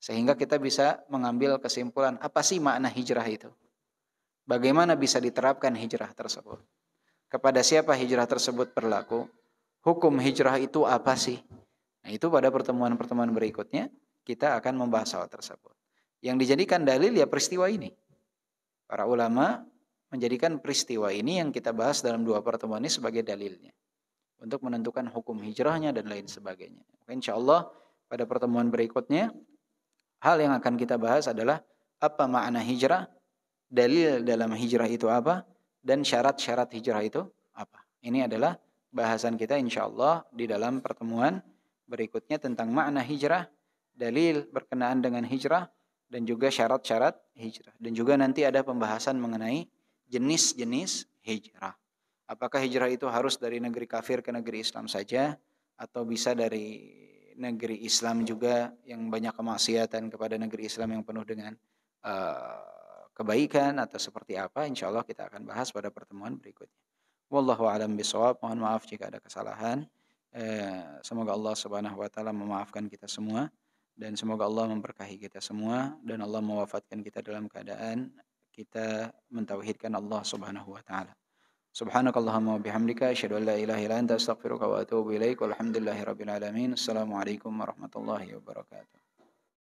Sehingga kita bisa mengambil kesimpulan, apa sih makna hijrah itu? Bagaimana bisa diterapkan hijrah tersebut? Kepada siapa hijrah tersebut berlaku? Hukum hijrah itu apa sih? Nah, itu pada pertemuan-pertemuan berikutnya kita akan membahas hal tersebut. Yang dijadikan dalil ya peristiwa ini. Para ulama menjadikan peristiwa ini yang kita bahas dalam dua pertemuan ini sebagai dalilnya untuk menentukan hukum hijrahnya dan lain sebagainya. Insyaallah pada pertemuan berikutnya hal yang akan kita bahas adalah apa makna hijrah, dalil dalam hijrah itu apa, dan syarat-syarat hijrah itu apa. Ini adalah bahasan kita insyaallah di dalam pertemuan berikutnya tentang makna hijrah, dalil berkenaan dengan hijrah, dan juga syarat-syarat hijrah. Dan juga nanti ada pembahasan mengenai jenis-jenis hijrah. Apakah hijrah itu harus dari negeri kafir ke negeri Islam saja, atau bisa dari negeri Islam juga yang banyak kemaksiatan kepada negeri Islam yang penuh dengan kebaikan, atau seperti apa? Insyaallah kita akan bahas pada pertemuan berikutnya. Wallahu a'lam bishawab. Mohon maaf jika ada kesalahan. Semoga Allah Subhanahu wa taala memaafkan kita semua, dan semoga Allah memberkahi kita semua, dan Allah mewafatkan kita dalam keadaan kita mentauhidkan Allah Subhanahu wa taala. Subhanakallahumma wa bihamdika asyhadu an la ilaha illa anta astaghfiruka wa atubu ilaik. Walhamdulillahirabbil alamin. Assalamualaikum warahmatullahi wabarakatuh.